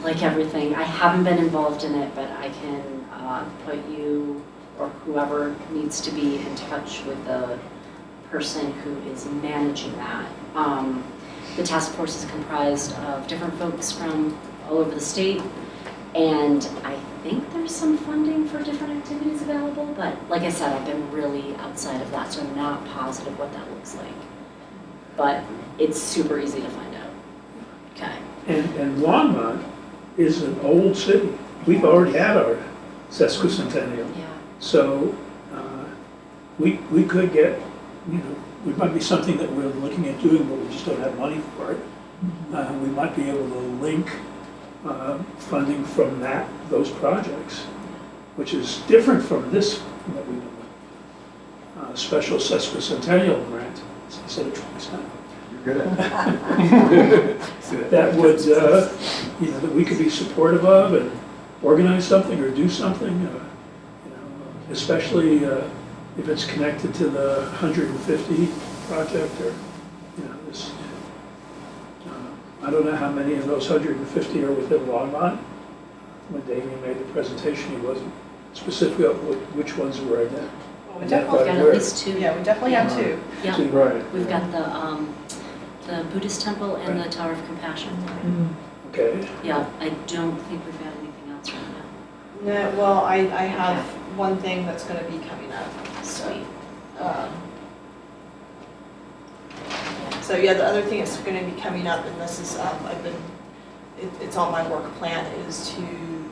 Like everything, I haven't been involved in it, but I can put you or whoever needs to be in touch with the person who is managing that. The task force is comprised of different folks from all over the state, and I think there's some funding for different activities available, but like I said, I've been really outside of that, so I'm not positive what that looks like. But it's super easy to find out. Okay. And Longmont is an old city. We've already had our sesquicentennial. Yeah. So we could get, it might be something that we're looking at doing, but we just don't have money for it. We might be able to link funding from those projects, which is different from this that we do. Special sesquicentennial grant, instead of 20%. You're good at That would, that we could be supportive of and organize something or do something, especially if it's connected to the 150 project or, this. I don't know how many of those 150 are within Longmont. When Damien made the presentation, he wasn't specific of which ones were in there. Well, we We've definitely, got at least two. yeah, we definitely have two. Yeah, Right. we've got the Buddhist temple and the Tower of Compassion. Okay, Yeah, I don't think we've got anything else right now. No, well, I have one thing that's gonna be coming up, so. So yeah, the other thing that's gonna be coming up, and this is, it's on my work plan, is to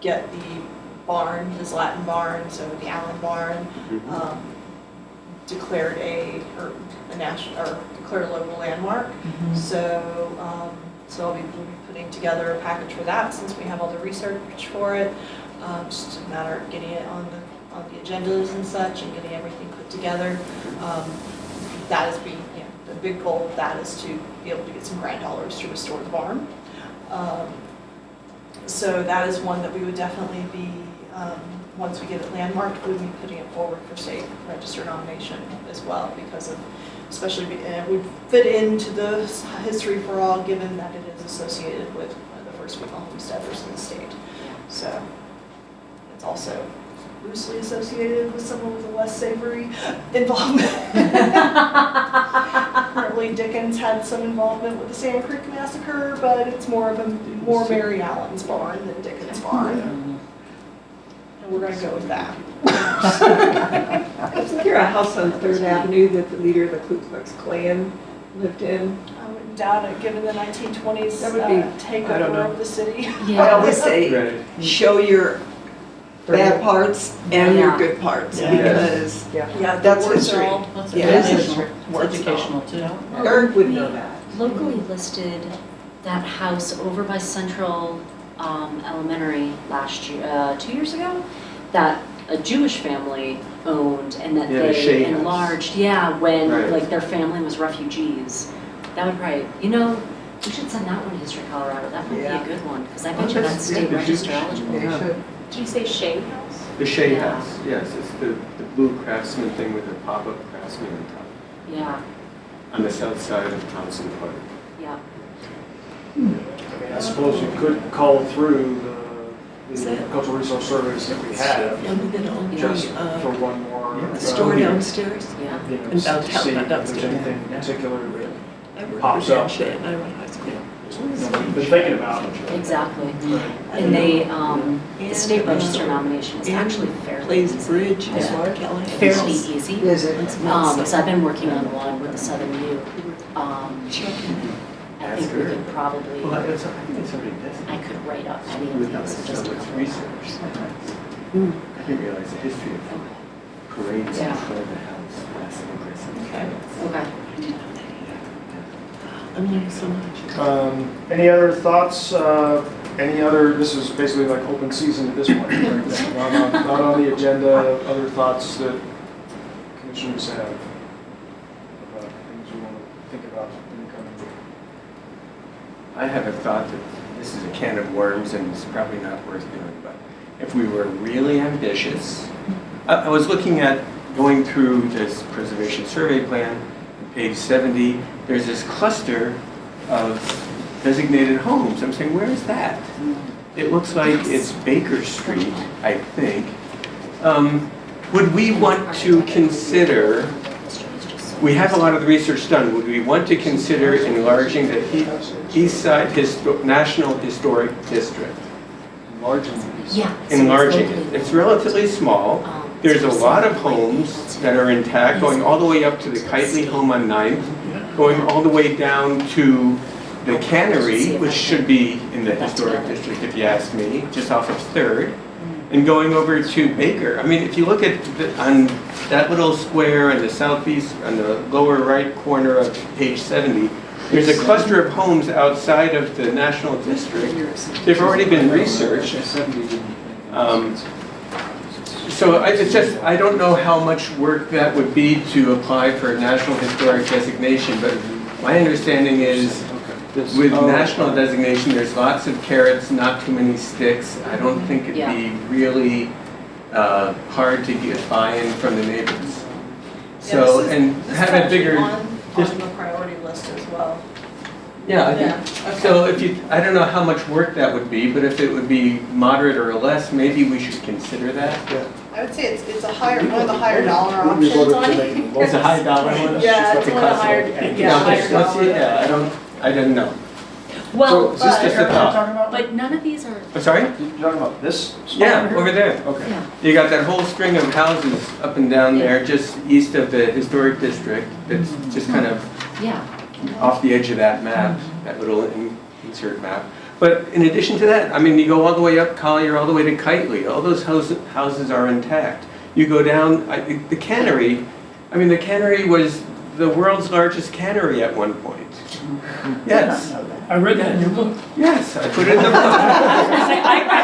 get the barn, the Latin barn, so the Allen barn, declared declared a local landmark. So, so we'll be putting together a package for that since we have all the research for it. Just a matter of getting it on the agendas and such and getting everything put together. That is being, the big goal of that is to be able to get some grant dollars to restore the barn. So that is one that we would definitely be, once we get it landmarked, we would be putting it forward for state register nomination as well, because of, especially, it would fit into the history for all, given that it is associated with the first female homesteaders in the state. So it's also loosely associated with someone with a less savory involvement. Apparently Dickens had some involvement with the Sand Creek Massacre, but it's more of Mary Allen's barn than Dickens' barn. And we're gonna go with that. Isn't there a house on 3rd Avenue that the leader of the Ku Klux Klan lived in? I wouldn't doubt it, given the 1920s That would be- I don't takeover know. of the city. I always say, Right. show your bad parts and your Yeah. good parts, Yeah. because Yeah, That's the words history. are all- That's Yeah, good. it is More educational too. Eric would know that. Locally listed that house over by Central Elementary last year, 2 years ago, that a Jewish family owned and that Yeah, the Shea they House. enlarged, when Right. like their family was refugees. That would probably, we should send that one to History Colorado. That might Yeah. be a good one, because I bet you that's state register eligible. They should. Did you say Shade House? The Shea Yeah. House, yes, it's the blue craftsman thing with the pop-up craftsman on top, Yeah, on the south side of Thompson Park. yeah. I suppose you could call through the cultural resource surveys that we have, just for one more. The store downstairs. Yeah. In downtown, See not if there's downstairs. anything particular that I worked Pops for up. Dan Shea and I went to high school. we've been thinking about. Exactly. Right. And the state register nomination is and actually fairly Plays easy. bridge as Yeah. well, Kelly. Fairly easy. Is it? So I've been working on one with the Southern U. I think we could probably, Well, I think it's already designated. I could write up any of Without these in so just a much couple of research. hours. I didn't realize the history of parades in Yeah. front of the house, passing aggressive. Okay. I'm learning so much. Any other thoughts, this is basically like open season at this point, right? Not on the agenda, other thoughts that commissioners have about things you want to think about in the coming year? I have a thought that this is a can of worms and it's probably not worth doing, but if we were really ambitious, I was looking at going through this preservation survey plan, on page 70, there's this cluster of designated homes. I'm saying, where is that? It looks like it's Baker Street, I think. Would we want to consider, we have a lot of the research done, would we want to consider enlarging the East Side National Historic District? Enlarging these. Yeah. so Enlarging it's it. locally- It's relatively small. There's a lot of homes that are intact, going all the way up to the Kitely home on 9th, going all the way down to the cannery, which should be in the historic district if you ask me, just off of 3rd, and going over to Baker. I mean, if you look at on that little square in the southeast, on the lower right corner of page 70, There's a cluster of homes outside of the National District. They've already been researched. So I don't know how much work that would be to apply for a National Historic designation, but my understanding is with national designation, there's lots of carrots, not too many sticks. I don't think it'd be really hard to get buy-in from the neighbors. So, and have a bigger. On the priority list as well. Yeah, I Yeah, think, okay. so if you, I don't know how much work that would be, but if it would be moderate or less, maybe we should consider that. I would say it's a higher, one of the higher dollar options on it. It's a high dollar one? Yeah, it's one of the higher, Yeah, higher let's see, dollar. yeah, I didn't know. Well, So is this but- just a thought? but none of these are, I'm sorry? You're talking about this? spot Yeah, here? over there. Okay. yeah. You got that whole string of houses up and down there, just east of the historic district, that's just kind of Yeah. off the edge of that map, that little insert map. But in addition to that, I mean, you go all the way up Collier, all the way to Kitely, all those houses are intact. You go down, the cannery, I mean, the cannery was the world's largest cannery at one point. Yes, I read that in your book. yes, I put it in the book.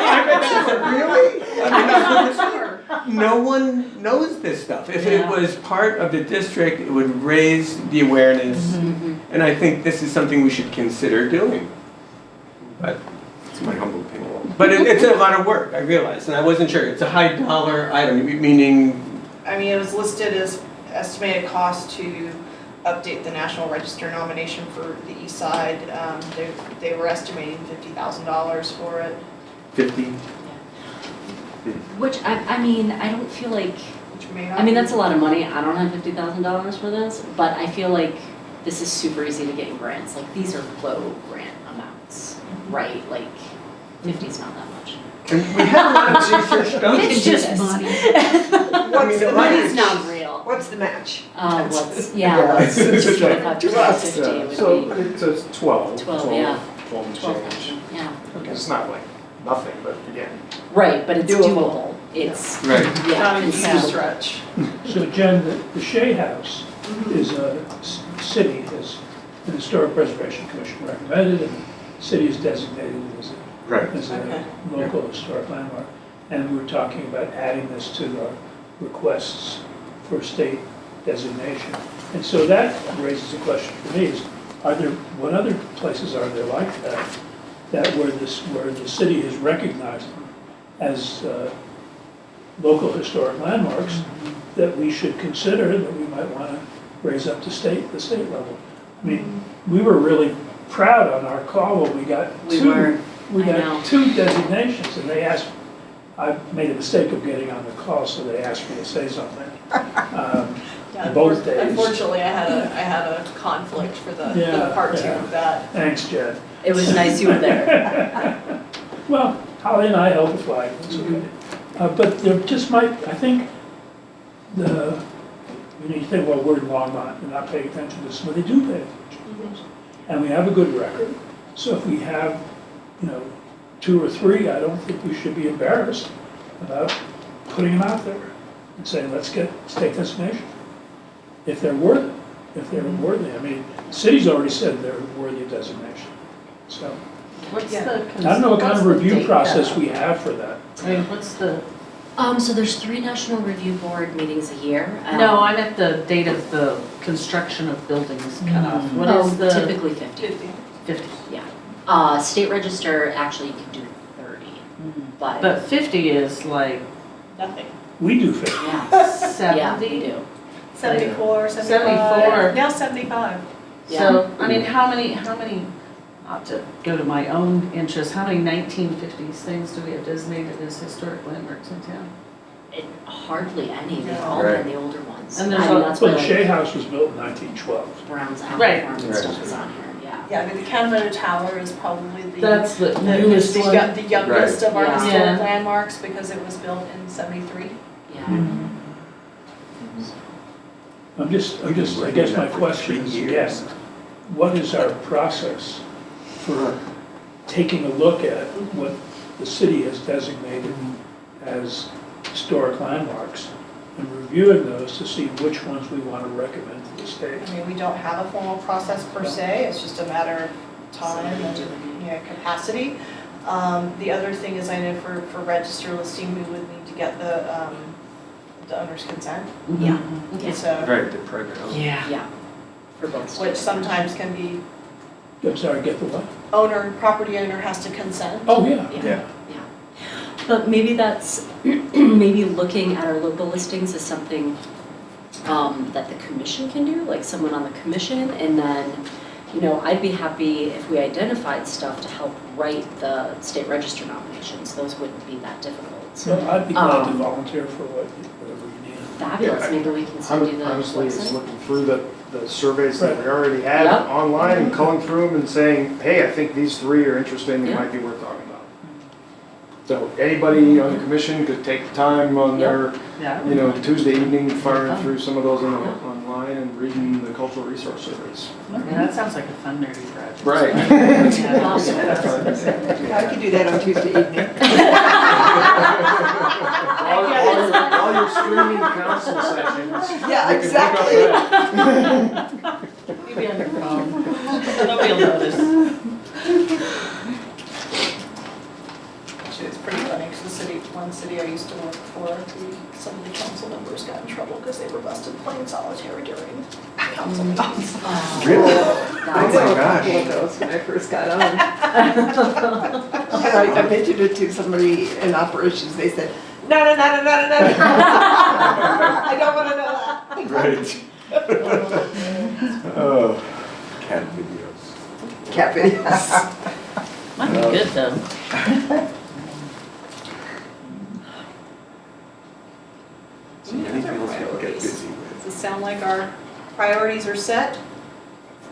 No one knows this stuff. If it was part of the district, it would raise the awareness, and I think this is something we should consider doing. But it's my humble opinion. But it's a lot of work, I realize, and I wasn't sure. It's a high dollar item, meaning, I mean, it was listed as estimated cost to update the National Register nomination for the east side. They were estimating $50,000 for it. 50. Which, I mean, I don't feel like, Which may not I mean, be- that's a lot of money. I don't have $50,000 for this, but I feel like this is super easy to get in grants. Like, these are low grant amounts, right? Like, 50's not that much. And we have a lot of research done. It's just money. What's the Money's match? not real. What's the match? What's, It's just a 25% of 50 So would be it's 12. 12, yeah. 12 and 12,000, change. yeah. It's not like nothing, but again. Right, but it's Doable. doable. It's, Right. yeah, Not a it's huge doable. stretch. So Jen, the Shea House is a city, has the Historic Preservation Commission recommended, and the city is designated as Right. as Okay. a local historic landmark. And we're talking about adding this to our requests for state designation. And so that raises a question for me is, what other places are there like that where the city has recognized them as local historic landmarks that we should consider, that we might want to raise up to the state level? I mean, we were really proud on our call when we got We were. we I know. got 2 designations, and they asked, I made a mistake of getting on the call, so they asked me to say something. Yeah, Both days. Unfortunately, I had a conflict for the Yeah, part 2 yeah. of that. Thanks, Jen. It was nice you were there. Well, Holly and I held the flag, that's okay. But there just might, I think, you think, well, we're in Longmont, we're not paying attention to this, but they do pay attention to this. And we have a good record, so if we have, 2 or 3, I don't think we should be embarrassed about putting them out there and saying, let's take designation. If they're worthy, I mean, the city's already said they're worthy of designation. So, What's Yeah. the? I don't know what kind what's of the review date process cutoff? we have for that. I mean, what's the, So there's 3 National Review Board meetings a year. no, I meant the date of the construction of buildings cutoff. What is the? Typically 50. 50. State Register, actually, you can do 30, but, But 50 is like Nothing. We do 50. yeah, yeah, 70? we do. 74, 75. 74. Now 75. So, I mean, how many, not to go to my own interest, how many 1950s things do we have designated as historic landmarks in town? Hardly any, they've Yeah. all Right. been the older ones. And I there's mean, a- that's Well, why the like Shea House was built in 1912. Brown's Apple Right. Farm and Right. stuff is on here, yeah. Yeah, I mean, the Canada Tower is probably That's the the newest one. youngest of our Yeah. historic Yeah. landmarks because it was built in 73. Yeah. I guess my question is, again, what is our process for taking a look at what the city has designated as historic landmarks and reviewing those to see which ones we want to recommend to the state. I mean, we don't have a formal process per se, it's just a matter of time and, capacity. The other thing is, I know for register listing, we would need to get the owner's consent. Yeah, yeah, So, Right, the private owners. yeah, for both. which sometimes can be, I'm sorry, get the what? property owner has to consent. Oh, yeah. Yeah. But maybe that's, maybe looking at our local listings is something that the commission can do, like someone on the commission, and then, I'd be happy if we identified stuff to help write the state register nominations. Those wouldn't be that difficult. So I'd be glad to Um, volunteer for whatever you need. Fabulous, Yeah, maybe we can send you the Honestly, it's website. looking through the surveys that we already had Yep. online and culling through them and saying, hey, I think these three are interesting, and Yeah. might be worth talking about. So anybody on the commission could take the time on their, Yeah. Tuesday evening, firing through some of those online and reading the cultural resource surveys. Okay, that sounds like a fun nerdy project. Right. Yeah. Awesome. I could do that on Tuesday evening. While you're streaming council sessions. Yeah, you can look up exactly. that. Maybe on your phone. Nobody will notice. Actually, it's pretty funny, because one city I used to work for, some of the council members got in trouble because they were busted playing solitaire during council meetings. Really? I That's know a gosh. couple of those when I first got on. And I mentioned it to somebody in operations, they said, no. I don't want to know that. Right. Oh. Cat videos. Cat videos. Might be good though. So anything else you'll get busy with? Does it sound like our priorities are set?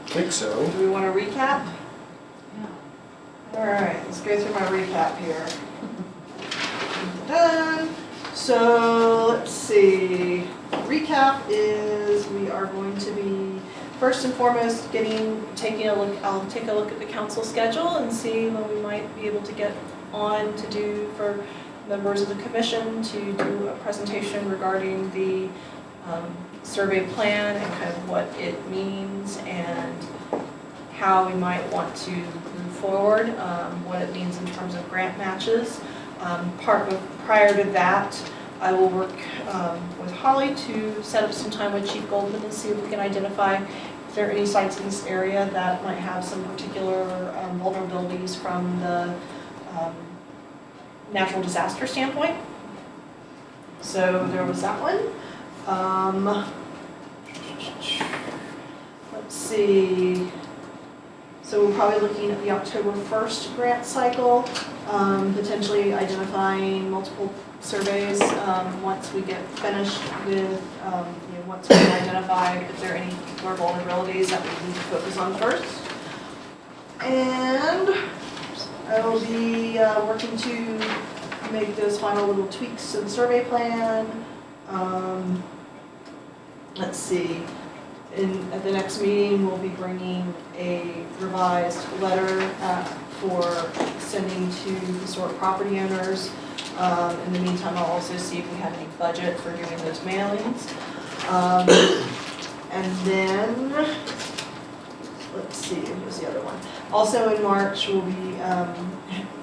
I think so. Do we want to recap? All right, let's go through my recap here. Done. So let's see. Recap is we are going to be first and foremost taking a look. I'll take a look at the council schedule and see when we might be able to get on to do for members of the commission to do a presentation regarding the survey plan and kind of what it means and how we might want to move forward, what it means in terms of grant matches. Prior to that, I will work with Holly to set up some time with Chief Goldman and see if we can identify if there are any sites in this area that might have some particular vulnerabilities from the natural disaster standpoint. So there was that one. Let's see. So we're probably looking at the October 1st grant cycle, potentially identifying multiple surveys once we get finished with, once we identify if there are any particular vulnerabilities that we need to focus on first. And I will be working to make those final little tweaks to the survey plan. Let's see. At the next meeting, we'll be bringing a revised letter for sending to historic property owners. In the meantime, I'll also see if we have any budget for doing those mailings. And then, let's see, who's the other one? Also in March, we'll be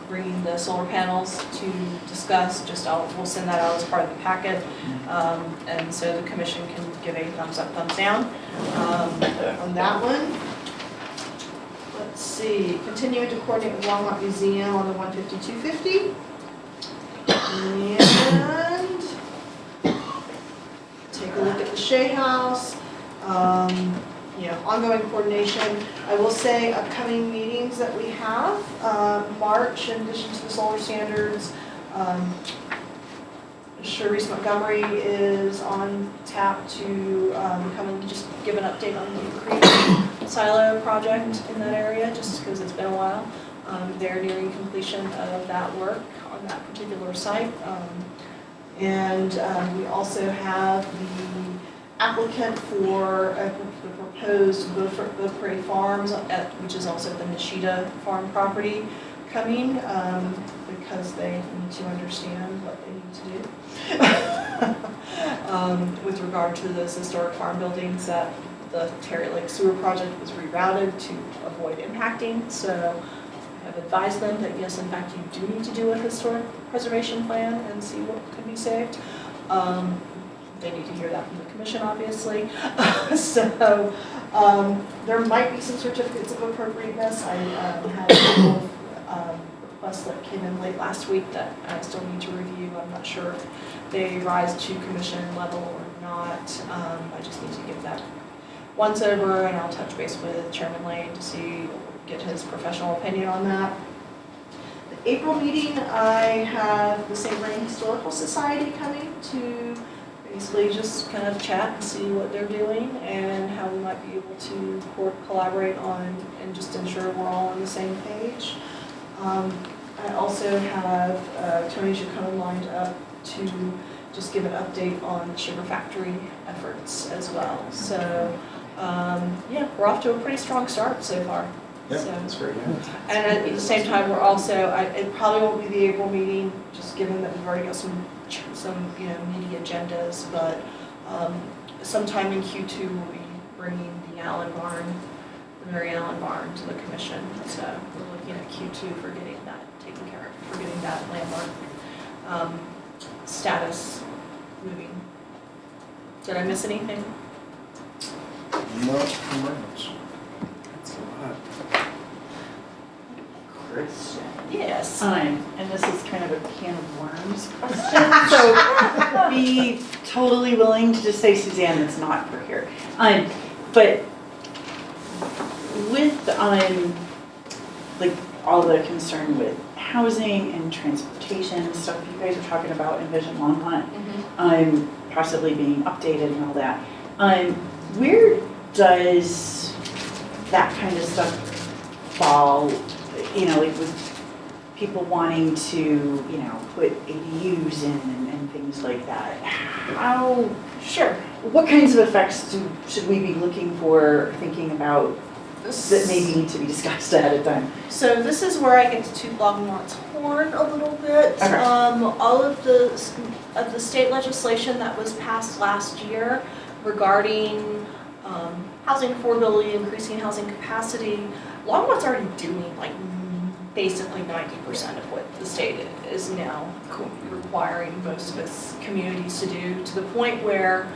bringing the solar panels to discuss. We'll send that out as part of the packet. And so the commission can give a thumbs up, thumbs down on that one. Let's see, continuing to coordinate with Longmont Museum on the 150-250. And take a look at the Shea House. Ongoing coordination. I will say upcoming meetings that we have, March, in addition to the solar standards, Charisse Montgomery is on tap to come and just give an update on the Creek Silo project in that area, just because it's been a while. They're nearing completion of that work on that particular site. And we also have the applicant for the proposed Beaufort Farms, which is also the Nishida Farm property, coming, because they need to understand what they need to do. With regard to those historic farm buildings that the Terry Lake Sewer Project was rerouted to avoid impacting, so I have advised them that yes, in fact, you do need to do a historic preservation plan and see what could be saved. They need to hear that from the commission, obviously. So there might be some certificates of appropriateness. I had a couple of requests that came in late last week that I still need to review. I'm not sure if they rise to commission level or not. I just need to give that once over, and I'll touch base with Chairman Lane to see, get his professional opinion on that. The April meeting, I have the St. Vrain Historical Society coming to basically just kind of chat and see what they're doing and how we might be able to collaborate on and just ensure we're all on the same page. I also have Tony Chacon lined up to just give an update on the sugar factory efforts as well. So yeah, we're off to a pretty strong start so far. Yeah, So- that's great. Yeah. And at the same time, we're also, it probably won't be the April meeting, just given that we've already got some meaty agendas, but sometime in Q2, we'll be bringing the Mary Allen Barn to the commission. So we're looking at Q2 for getting that taken care of, for getting that landmark status moving. Did I miss anything? Not from my notes. That's a lot. Christian. Yes. And this is kind of a can of worms question, so be totally willing to just say, Suzanne, that's not for here. But with like all the concern with housing and transportation and stuff you guys are talking about in Vision Longmont, possibly being updated and all that, where does that kind of stuff fall? You know, like with people wanting to, put ADUs in and things like that. How, Sure. what kinds of effects should we be looking for, thinking about, that maybe need to be discussed ahead of time? So this is where I get to toot Longmont's horn a little bit. Okay. All of the state legislation that was passed last year regarding housing affordability, increasing housing capacity, Longmont's already doing like basically 90% of what the state is now requiring most of its communities to do, to the point where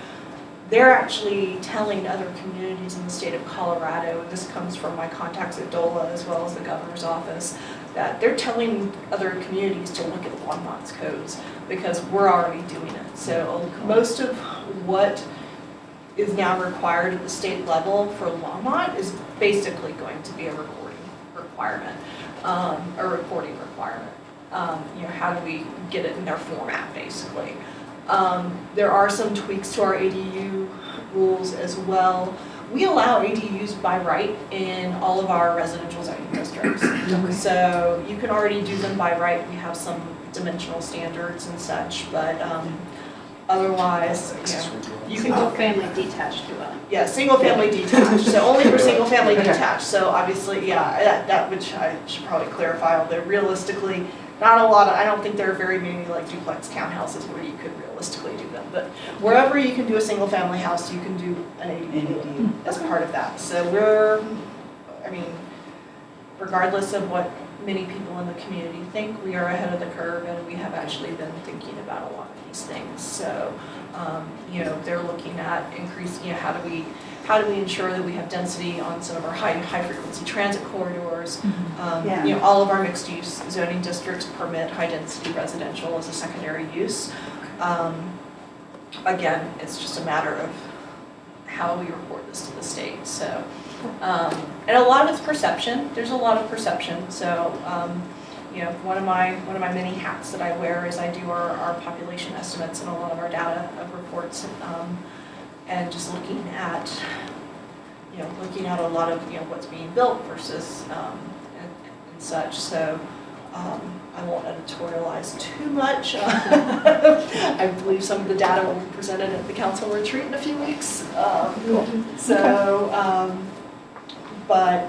they're actually telling other communities in the state of Colorado, and this comes from my contacts at DOLA as well as the governor's office, that they're telling other communities to look at Longmont's codes because we're already doing it. So most of what is now required at the state level for Longmont is basically going to be a recording requirement, a reporting requirement. How do we get it in their format, basically? There are some tweaks to our ADU rules as well. We allow ADUs by right in all of our residential zoning districts. So you can already do them by right. We have some dimensional standards and such, but otherwise, you can Single family detached as well. yeah, single family detached, so only for single family detached. So obviously, yeah, that which I should probably clarify, although realistically, not a lot of, I don't think there are very many like duplex townhouses where you could realistically do them. But wherever you can do a single family house, you can do an ADU as part of that. So regardless of what many people in the community think, we are ahead of the curve, and we have actually been thinking about a lot of these things. So, they're looking at increasing, how do we ensure that we have density on some of our high frequency transit corridors? Yeah. All of our mixed use zoning districts permit high density residential as a secondary use. Again, it's just a matter of how we report this to the state. So, and a lot of it's perception. There's a lot of perception. So, one of my many hats that I wear is I do our population estimates and a lot of our data reports, and just looking at a lot of what's being built versus and such. So. I won't editorialize too much. I believe some of the data will be presented at the council retreat in a few weeks. But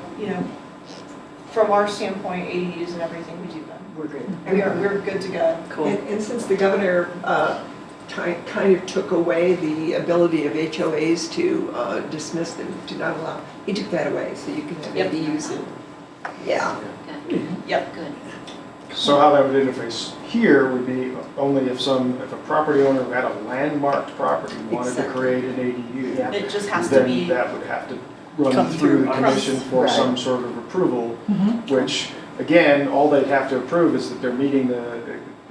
from our standpoint, ADUs and everything, we do them. We're good. We're good to go. Cool. And since the governor kind of took away the ability of HOAs to dismiss them, to not allow, he took that away, so you can have Yep. ADUs and, yeah. Yep. Good. So how that would interface here would be only if a property owner who had a landmarked property wanted to Exactly. create an ADU. Yeah. It just has to Then be, that would have to run Come through the through us. commission for Right. some sort of approval, which, again, all they'd have to approve is that they're meeting the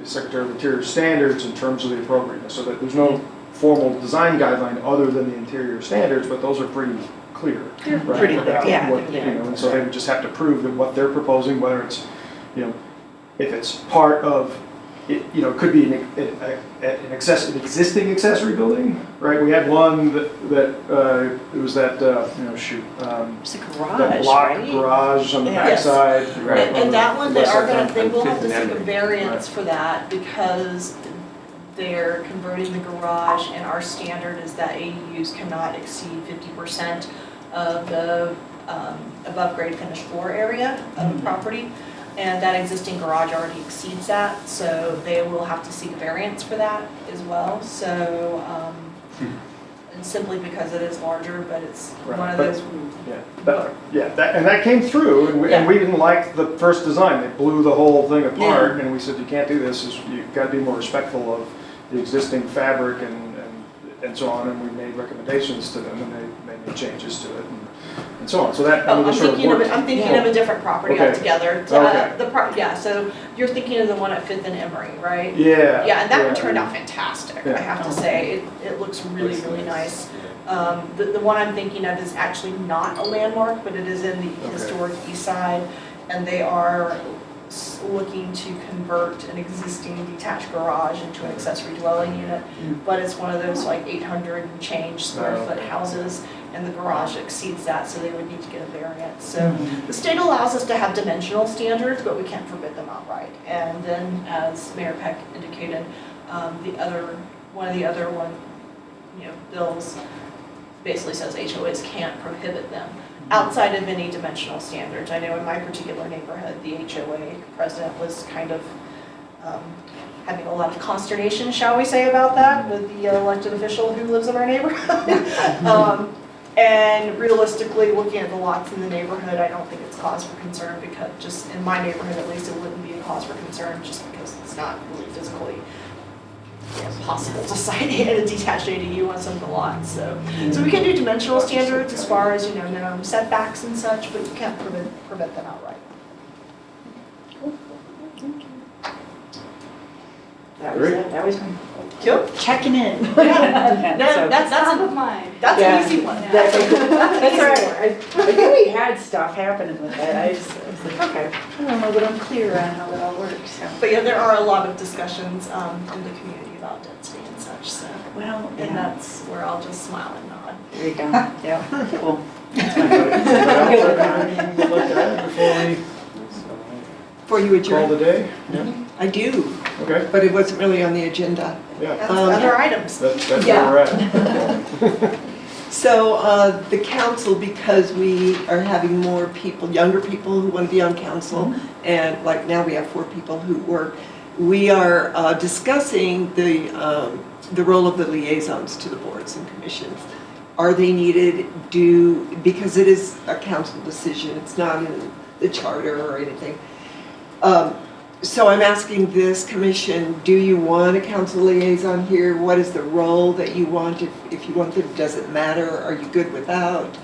Secretary of Interior standards in terms of the appropriateness, so that there's no formal design guideline other than the interior standards, but those are pretty clear. right, pretty about clear, yeah. what, you know, and so they would just have to prove that what they're proposing, whether it's, you know, if it's part of, it, you know, it could be an existing accessory building, right? We had one that it was that, you know, shoot, It's a that garage, block right? garage on the Yes. backside. right, on and the that one, they west are side. gonna, they will have to Fifth and seek a Emery. variance for that because they're converting the garage and our standard is that ADUs cannot exceed 50% of the above grade finished floor area of the property. And that existing garage already exceeds that, so they will have to seek a variance for that as well. So, and simply because it is larger, but it's Right, one of but- those, And that came through, and Yeah. we didn't like the first design. They blew the whole thing apart, and we said, you can't do this, you've got to be more respectful of the existing fabric and so on, and we made recommendations to them, and they made changes to it, and so on. So that, I mean, I'm this sort of thinking of, worked. I'm thinking of a different property Okay. altogether. Okay. Yeah, so you're thinking of the one at Fifth and Emery, right? Yeah. Yeah, and that one turned out fantastic, I Yeah. have to say. It looks really, really nice. The one I'm thinking of is actually not a landmark, but it is in the Okay. historic east side, and they are looking to convert an existing detached garage into an accessory dwelling unit, but it's one of those like 800 and change square Oh, foot okay. houses, and the garage exceeds that, so they would need to get a variance. So the state allows us to have dimensional standards, but we can't forbid them outright. And then, as Mayor Peck indicated, one of the other bills basically says HOAs can't prohibit them outside of any dimensional standards. I know in my particular neighborhood, the HOA president was kind of having a lot of consternation, shall we say, about that with the elected official who lives in our neighborhood. And realistically, looking at the lots in the neighborhood, I don't think it's cause for concern because just in my neighborhood at least, it wouldn't be a cause for concern just because it's not really physically possible to site a detached ADU on some of the lots. So we can do dimensional standards as far as, minimum setbacks and such, but you can't prevent them outright. That was it, that was my Cool. checking in. Yeah. No, So- that's Top a, of mind. that's Yeah. an easy one. That's That's an That's easy all one. right. I knew we had stuff happening with that. I was like, okay, I don't know, but I'm clear on how that all works, so. But yeah, there are a lot of discussions in the community about density and such, so. Well, And yeah, that's where I'll just smile and nod. there you go, yeah, cool. Before we For you call the adjourn? day? I do, Okay, but it wasn't really on the agenda. yeah, That's other items. that's where Yeah. we're at. So the council, because we are having more people, younger people who want to be on council, and like now we have 4 people who work, we are discussing the role of the liaisons to the boards and commissions. Are they needed? Because it is a council decision, it's not in the charter or anything. So I'm asking this commission, do you want a council liaison here? What is the role that you want? If you want them, does it matter? Are you good without?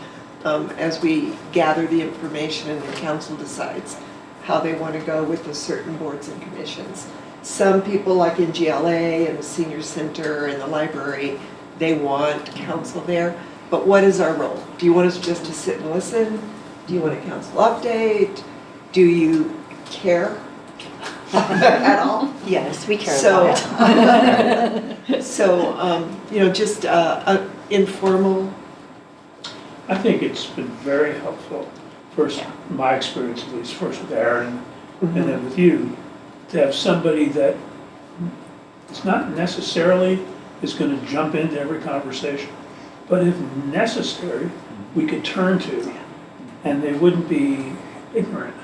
As we gather the information and the council decides how they want to go with the certain boards and commissions. Some people, like in GLA and the senior center and the library, they want council there. But what is our role? Do you want us just to sit and listen? Do you want a council update? Do you care at all? Yes, we care So, about it. just informal. I think it's been very helpful, first, my experience at least, first with Aaron, and then with you, to have somebody that it's not necessarily is going to jump into every conversation, but if necessary, we could turn to, and they wouldn't be ignorant.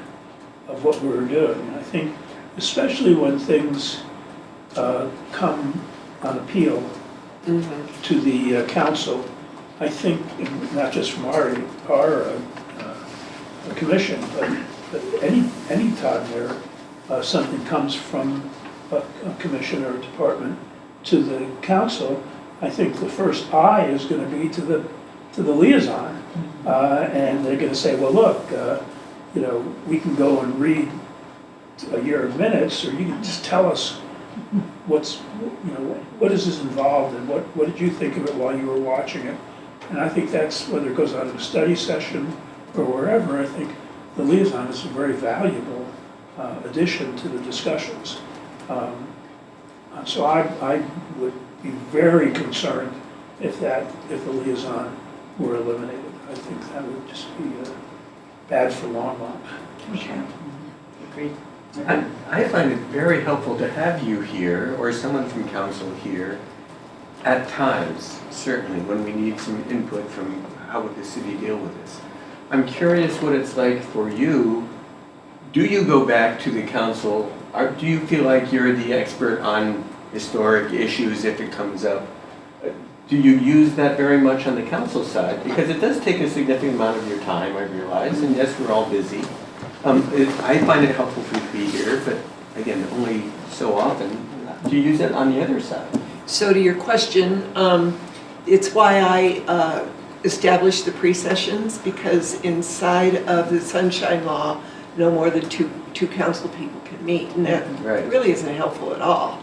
of what we were doing. And I think especially when things come on appeal to the council, I think, not just from our commission, but any time there something comes from a commission or a department to the council, I think the first eye is going to be to the liaison, and they're going to say, well, look, we can go and read your minutes, or you can just tell us what is this involved in, what did you think of it while you were watching it? And I think that's, whether it goes out in a study session or wherever, I think the liaison is a very valuable addition to the discussions. So I would be very concerned if the liaison were eliminated. I think that would just be bad for Longmont. Okay. Agreed. I find it very helpful to have you here, or someone from council here, at times, certainly, when we need some input from how would the city deal with this. I'm curious what it's like for you. Do you go back to the council? Do you feel like you're the expert on historic issues if it comes up? Do you use that very much on the council side? Because it does take a significant amount of your time, I realize, and yes, we're all busy. I find it helpful for you to be here, but again, only so often. Do you use it on the other side? So to your question, it's why I established the pre-sessions, because inside of the Sunshine Law, no more than two council people can meet, and that really isn't helpful at all.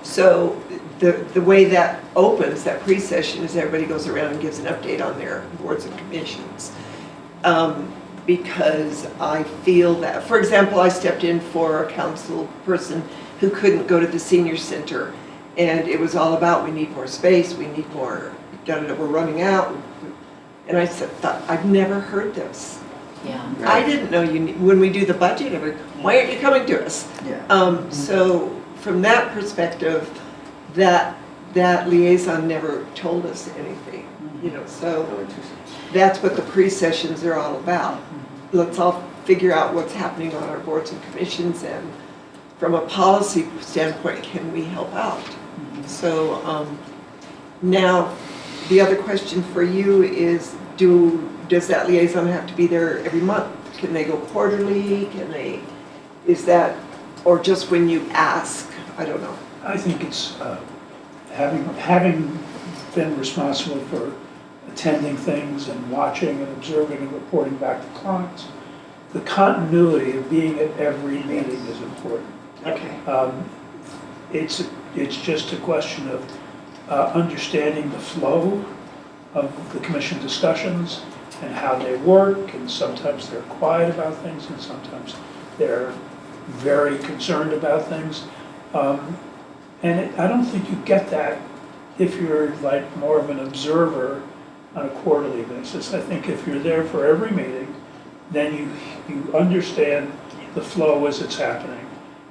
So the way that opens, that pre-session, is everybody goes around and gives an update on their boards and commissions. Because I feel that, for example, I stepped in for a council person who couldn't go to the senior center, and it was all about, we need more space, we need more, we're running out. And I thought, I've never heard this. Yeah. I didn't know when we do the budget, why aren't you coming to us? Yeah. So from that perspective, that liaison never told us anything, so that's what the pre-sessions are all about. Let's all figure out what's happening on our boards and commissions, and from a policy standpoint, can we help out? So now, the other question for you is, does that liaison have to be there every month? Can they go quarterly? Is that, or just when you ask? I don't know. I think it's having been responsible for attending things and watching and observing and reporting back to clients, the continuity of being at every meeting is important. Okay. It's just a question of understanding the flow of the commission discussions and how they work, and sometimes they're quiet about things and sometimes they're very concerned about things. I don't think you get that if you're like more of an observer on a quarterly basis. I think if you're there for every meeting, then you understand the flow as it's happening.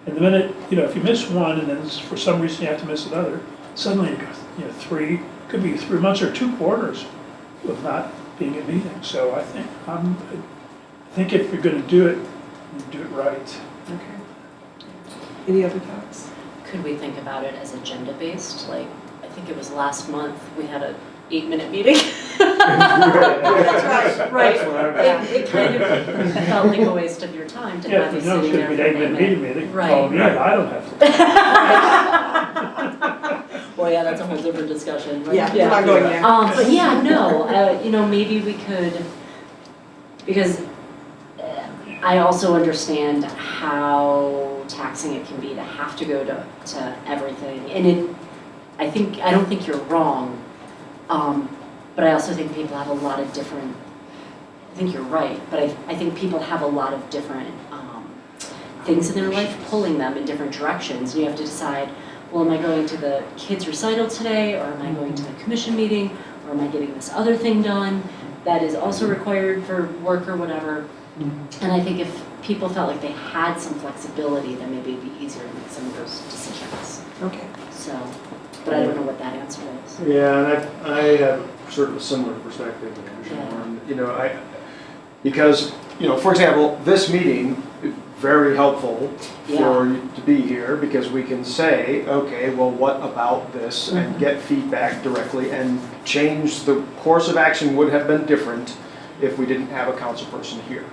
And the minute, if you miss one and then for some reason you have to miss another, suddenly you go, could be 3 months or 2 quarters of not being at meetings. So I think if you're going to do it, you do it right. Okay. Any other thoughts? Could we think about it as agenda-based? Like, I think it was last month, we had a 8-minute meeting. That's right. Right. That's what I mean. It kind of felt like a waste of your time to have you It's going sitting to there be for an 8 8-minute minutes. meeting. Right. Oh, yeah, I don't have to. Well, yeah, that's a whole different discussion. Right? Yeah, we're not going there. But yeah, no, maybe we could, because I also understand how taxing it can be to have to go to everything. And I don't think you're wrong, but I also think people have a lot of different, I think you're right, but I think people have a lot of different things in their life pulling them in different directions. You have to decide, well, am I going to the kids' recital today, or am I going to the commission meeting, or am I getting this other thing done that is also required for work or whatever. And I think if people felt like they had some flexibility, then maybe it'd be easier to make some of those decisions. Okay. So, but I don't know what that answer is. Yeah, and I have sort of a similar perspective than Commissioner Warren. Because for example, this meeting is very helpful Yeah. for you to be here because we can say, okay, well, what about this? And get feedback directly and change the course of action would have been different if we didn't have a council person here.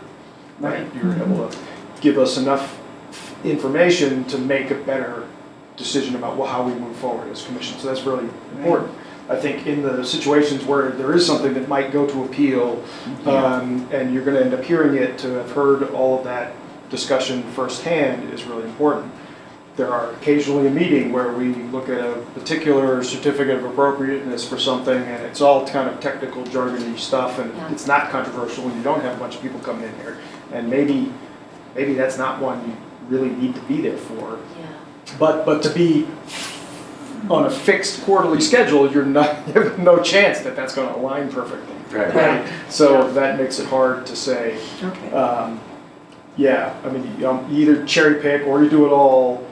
Right? You were able to give us enough information to make a better decision about how we move forward as commission. So that's really important. I think in the situations where there is something that might go to appeal, and you're going to end up hearing it, to have heard all of that discussion firsthand is really important. There are occasionally a meeting where we look at a particular certificate of appropriateness for something, and it's all kind of technical jargony stuff, and it's not controversial, and you don't have a bunch of people coming in here, and maybe that's not one you really need to be there for. Yeah. But to be on a fixed quarterly schedule, you have no chance that that's going to align perfectly. Right. So that makes it hard to say. Okay. I mean, you either cherry pick or you do it all,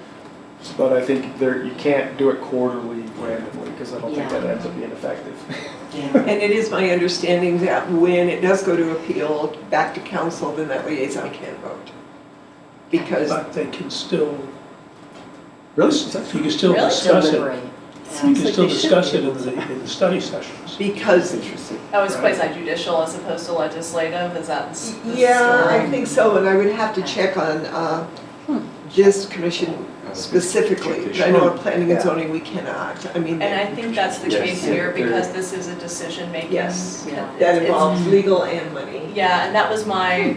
but I think you can't do it quarterly randomly because I don't think that ends up being effective. And it is my understanding that when it does go to appeal back to council, then that liaison can't vote. Because, But they can still, Really? you can still Really? discuss it. Deliberate. You can still discuss it in the study sessions. because, That was quasi judicial as opposed to legislative, is that the yeah, I story? think so, and I would have to check on this commission specifically. 'Cause I know in planning and zoning, we cannot, I mean. And I think that's the Yes. case here because this is a decision-making. Yes, Yeah. that it's- involves legal and money. Yeah, and that was gonna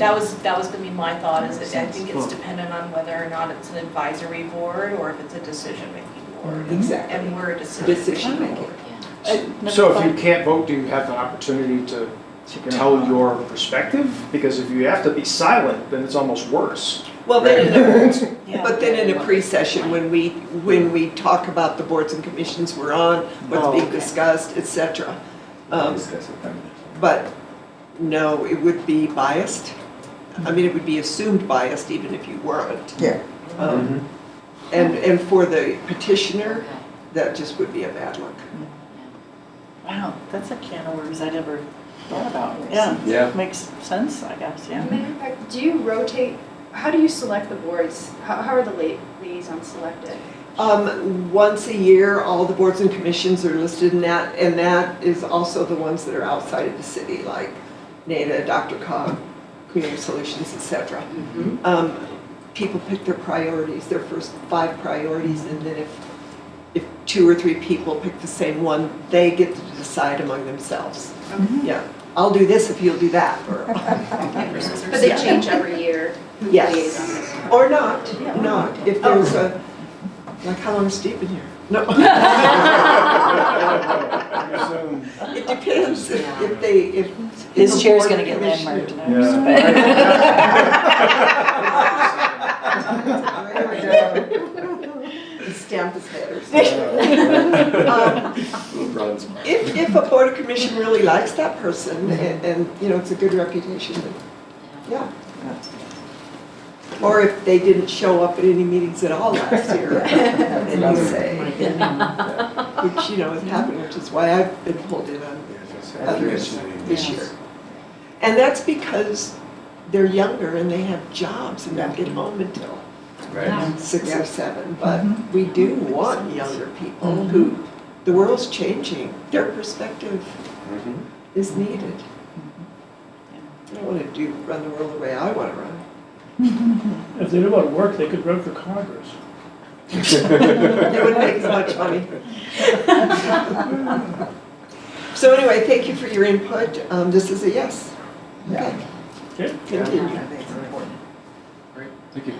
be my thought, is that I think it's dependent on whether or not it's an advisory board or if it's a decision-making board. Exactly. And we're a decision. Decision making. So if you can't vote, do you have an opportunity to tell your perspective? Because if you have to be silent, then it's almost worse. Well, then, Yeah. but then in a pre-session, when we talk about the boards and commissions we're on, what's being discussed, et cetera. But no, it would be biased. I mean, it would be assumed biased even if you weren't. Yeah. And for the petitioner, Okay. that just would be a bad look. Wow, that's a can of worms I never thought about. Yeah. Makes sense, I guess, yeah. Do you rotate, how do you select the boards? How are the liaisons selected? Once a year, all the boards and commissions are listed in that, and that is also the ones that are outside of the city, like NADA, Dr. Cog, Community Solutions, et cetera. People pick their priorities, their first 5 priorities, and then if 2 or 3 people pick the same one, they get to decide among themselves. Yeah, I'll do this if you'll do that, or, But they change every year, who the Yes. liaison is. or not, if there's a, like, how long has Steve been here? No. It depends if His if a chair's board gonna get commissioner- landmarked There we go. He stamped his head or something. If a board of commission really likes that person and it's a good reputation, then, yeah. Or if they didn't show up at any meetings at all last year, and you say, which, has happened, which is why I've been pulled in on others this year. And that's because they're younger and they have jobs and don't get home until 6 or 7. But we do want younger people who, the world's changing, their perspective is needed. I don't want to run the world the way I want to run. If they knew how to work, they could run for Congress. They wouldn't make as much money. So anyway, thank you for your input. This is a yes. Okay. Okay. Continue. I think it's important. Great, thank you.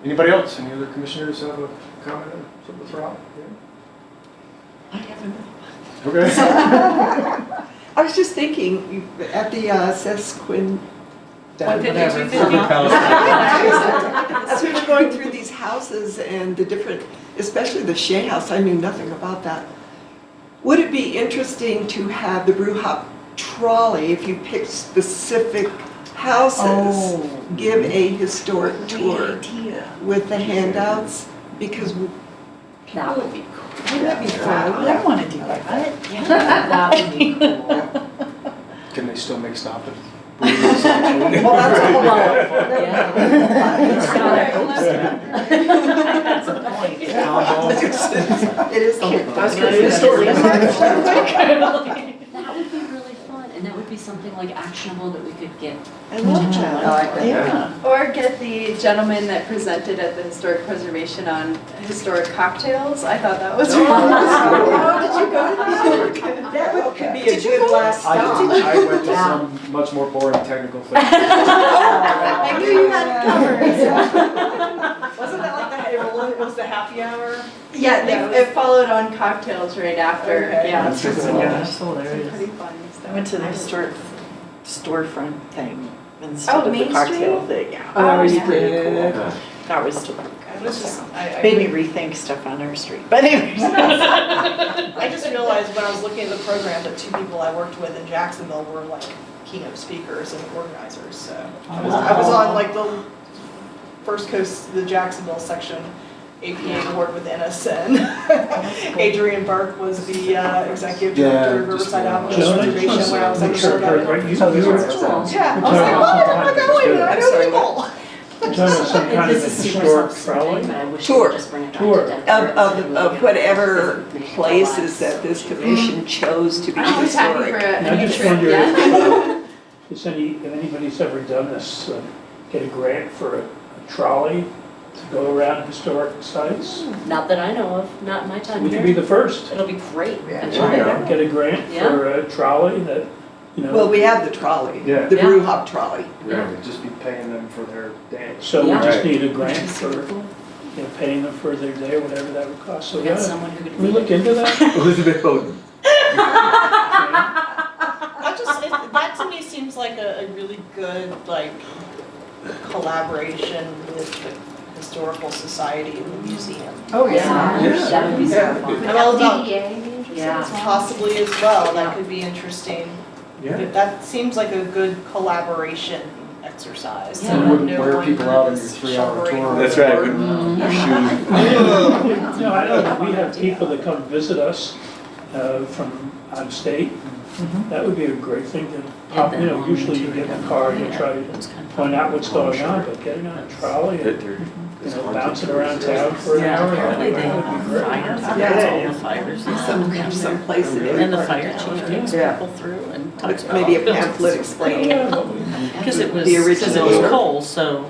Anybody else? Any other commissioners have a comment or something to throw out? I have another. Okay. I was just thinking, at the Sesquin. 150, As we were going through these houses and the different, especially the Shea House, I knew nothing about that. Would it be interesting to have the brew hop trolley, if you pick specific houses, give a historic tour with the handouts? Because That would be cool. wouldn't that be fun? I want to do that. That would be cool. Can they still make stoppage? booze and. Well, that's a whole lot. That's a point. It is cute. I was gonna say historic. That would be really fun, and that would be something like actionable that we could get. I love that. I like that. Yeah. Or get the gentleman that presented at the Historic Preservation on historic cocktails. I thought that was really Oh, did you go to that? That could be a good last stop. I went to some much more boring technical things. I knew you had it covered. Wasn't that like it was the happy hour? Yeah, it followed on cocktails right after. Okay. Yeah, That's just- That's some hilarious. pretty funny stuff. I went to the historic storefront thing instead of the Main cocktail Street? thing. Yeah. Oh, That was yeah. pretty cool. Yeah. That was still It was just, made me rethink stuff on our street. But anyways. I just realized when I was looking at the program that two people I worked with in Jacksonville were like keynote speakers and organizers, so. I was on like the First Coast, the Jacksonville section, APA board with NSN. Adrian Burke was the executive director of Riverside Avenue Joan, I just Reservation when I was want at to make sure I heard the. right. You were Yeah, I was like, oh, where am I going? I know people. talking about some kind of This is super historic self-serving, trolley? but I wish we Tour. could just bring it back Tour. to Denver. Of whatever places that this commission chose to be I was happy for historic. And I a new just trip, wonder yeah. if anybody's ever done this, get a grant for a trolley to go around historic sites? Not that I know of, not in my time We could be here. the first. It'll be great. Yeah. I'm There you sure. go. Get a grant Yeah. for a trolley that, you know. Well, we have the trolley, Yeah. the Yeah. brew hop trolley. Yeah, we'd just be paying them for their dance. So we Yeah. just Right. need a grant for, paying them for their day or whatever that would cost. So We got yeah, someone who could can we lead look it. into that? Elizabeth Bowden. That to me seems like a really good, like, collaboration with the Historical Society and the museum. Oh, Yeah, Yeah. that would be so Yeah. fun. I'm all about DDA be interested Yeah. as well? possibly as well, Yeah. that could be interesting. Yeah. That seems like a good collaboration exercise. Yeah. So You wouldn't no wear one people out on your is 3-hour shovering tour. That's right, or- your shoes. No, I know that we have people that come visit us from out of state. That would be a great thing to pop, usually you get in the car and you try to find out what's going on, but getting on a trolley and, bouncing around town for an Yeah, hour, apparently that they would have be great. fires, Yeah. that's all the fires. Some place in every And the part of fire town. chief takes Yeah. people through and talks about. Maybe a pamphlet explaining Because it was, The because it original- was coal, so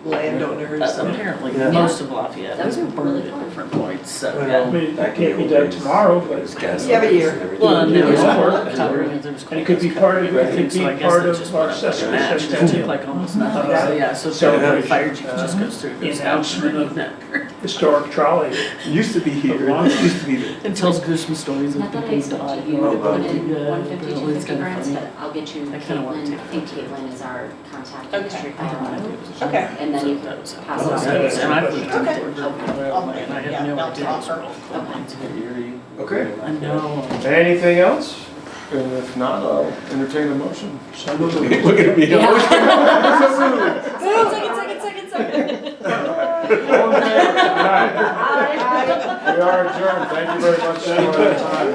landowners. apparently Yeah. most of Lafayette That is would be burned really at fun. different points, so. I Well, mean, back it in the can't be old done days, tomorrow, there but was gas You have a year. and everything. Well, and there was Yeah. work covering, there was. and it could be part of, it could So be I guess part they of just our put up like a session. match, it took like almost nothing, so yeah, so Celebration. the fire chief just goes through. goes down Announcement through of- that, Historic trolley. It used to be here, it used to be there. and tells gruesome stories of Not that I people's expect died. you to put in Yeah, 150, but it's 250 kinda grants, funny. but I'll get you I kinda wanna Caitlin. take I think Caitlin is our contact Okay. industry I had no firm. idea it was a Okay. And then you So can that was- pass Oh, it yeah. on. And I've lived in Okay. Georgia, and I had no Yeah, idea. I'll it was talk. coal mines. Okay. I know. Anything else? And if not, I'll entertain a motion. So moved. Look at me. Yeah. All Second. in favor? All right. We are adjourned. Thank you very much for your time.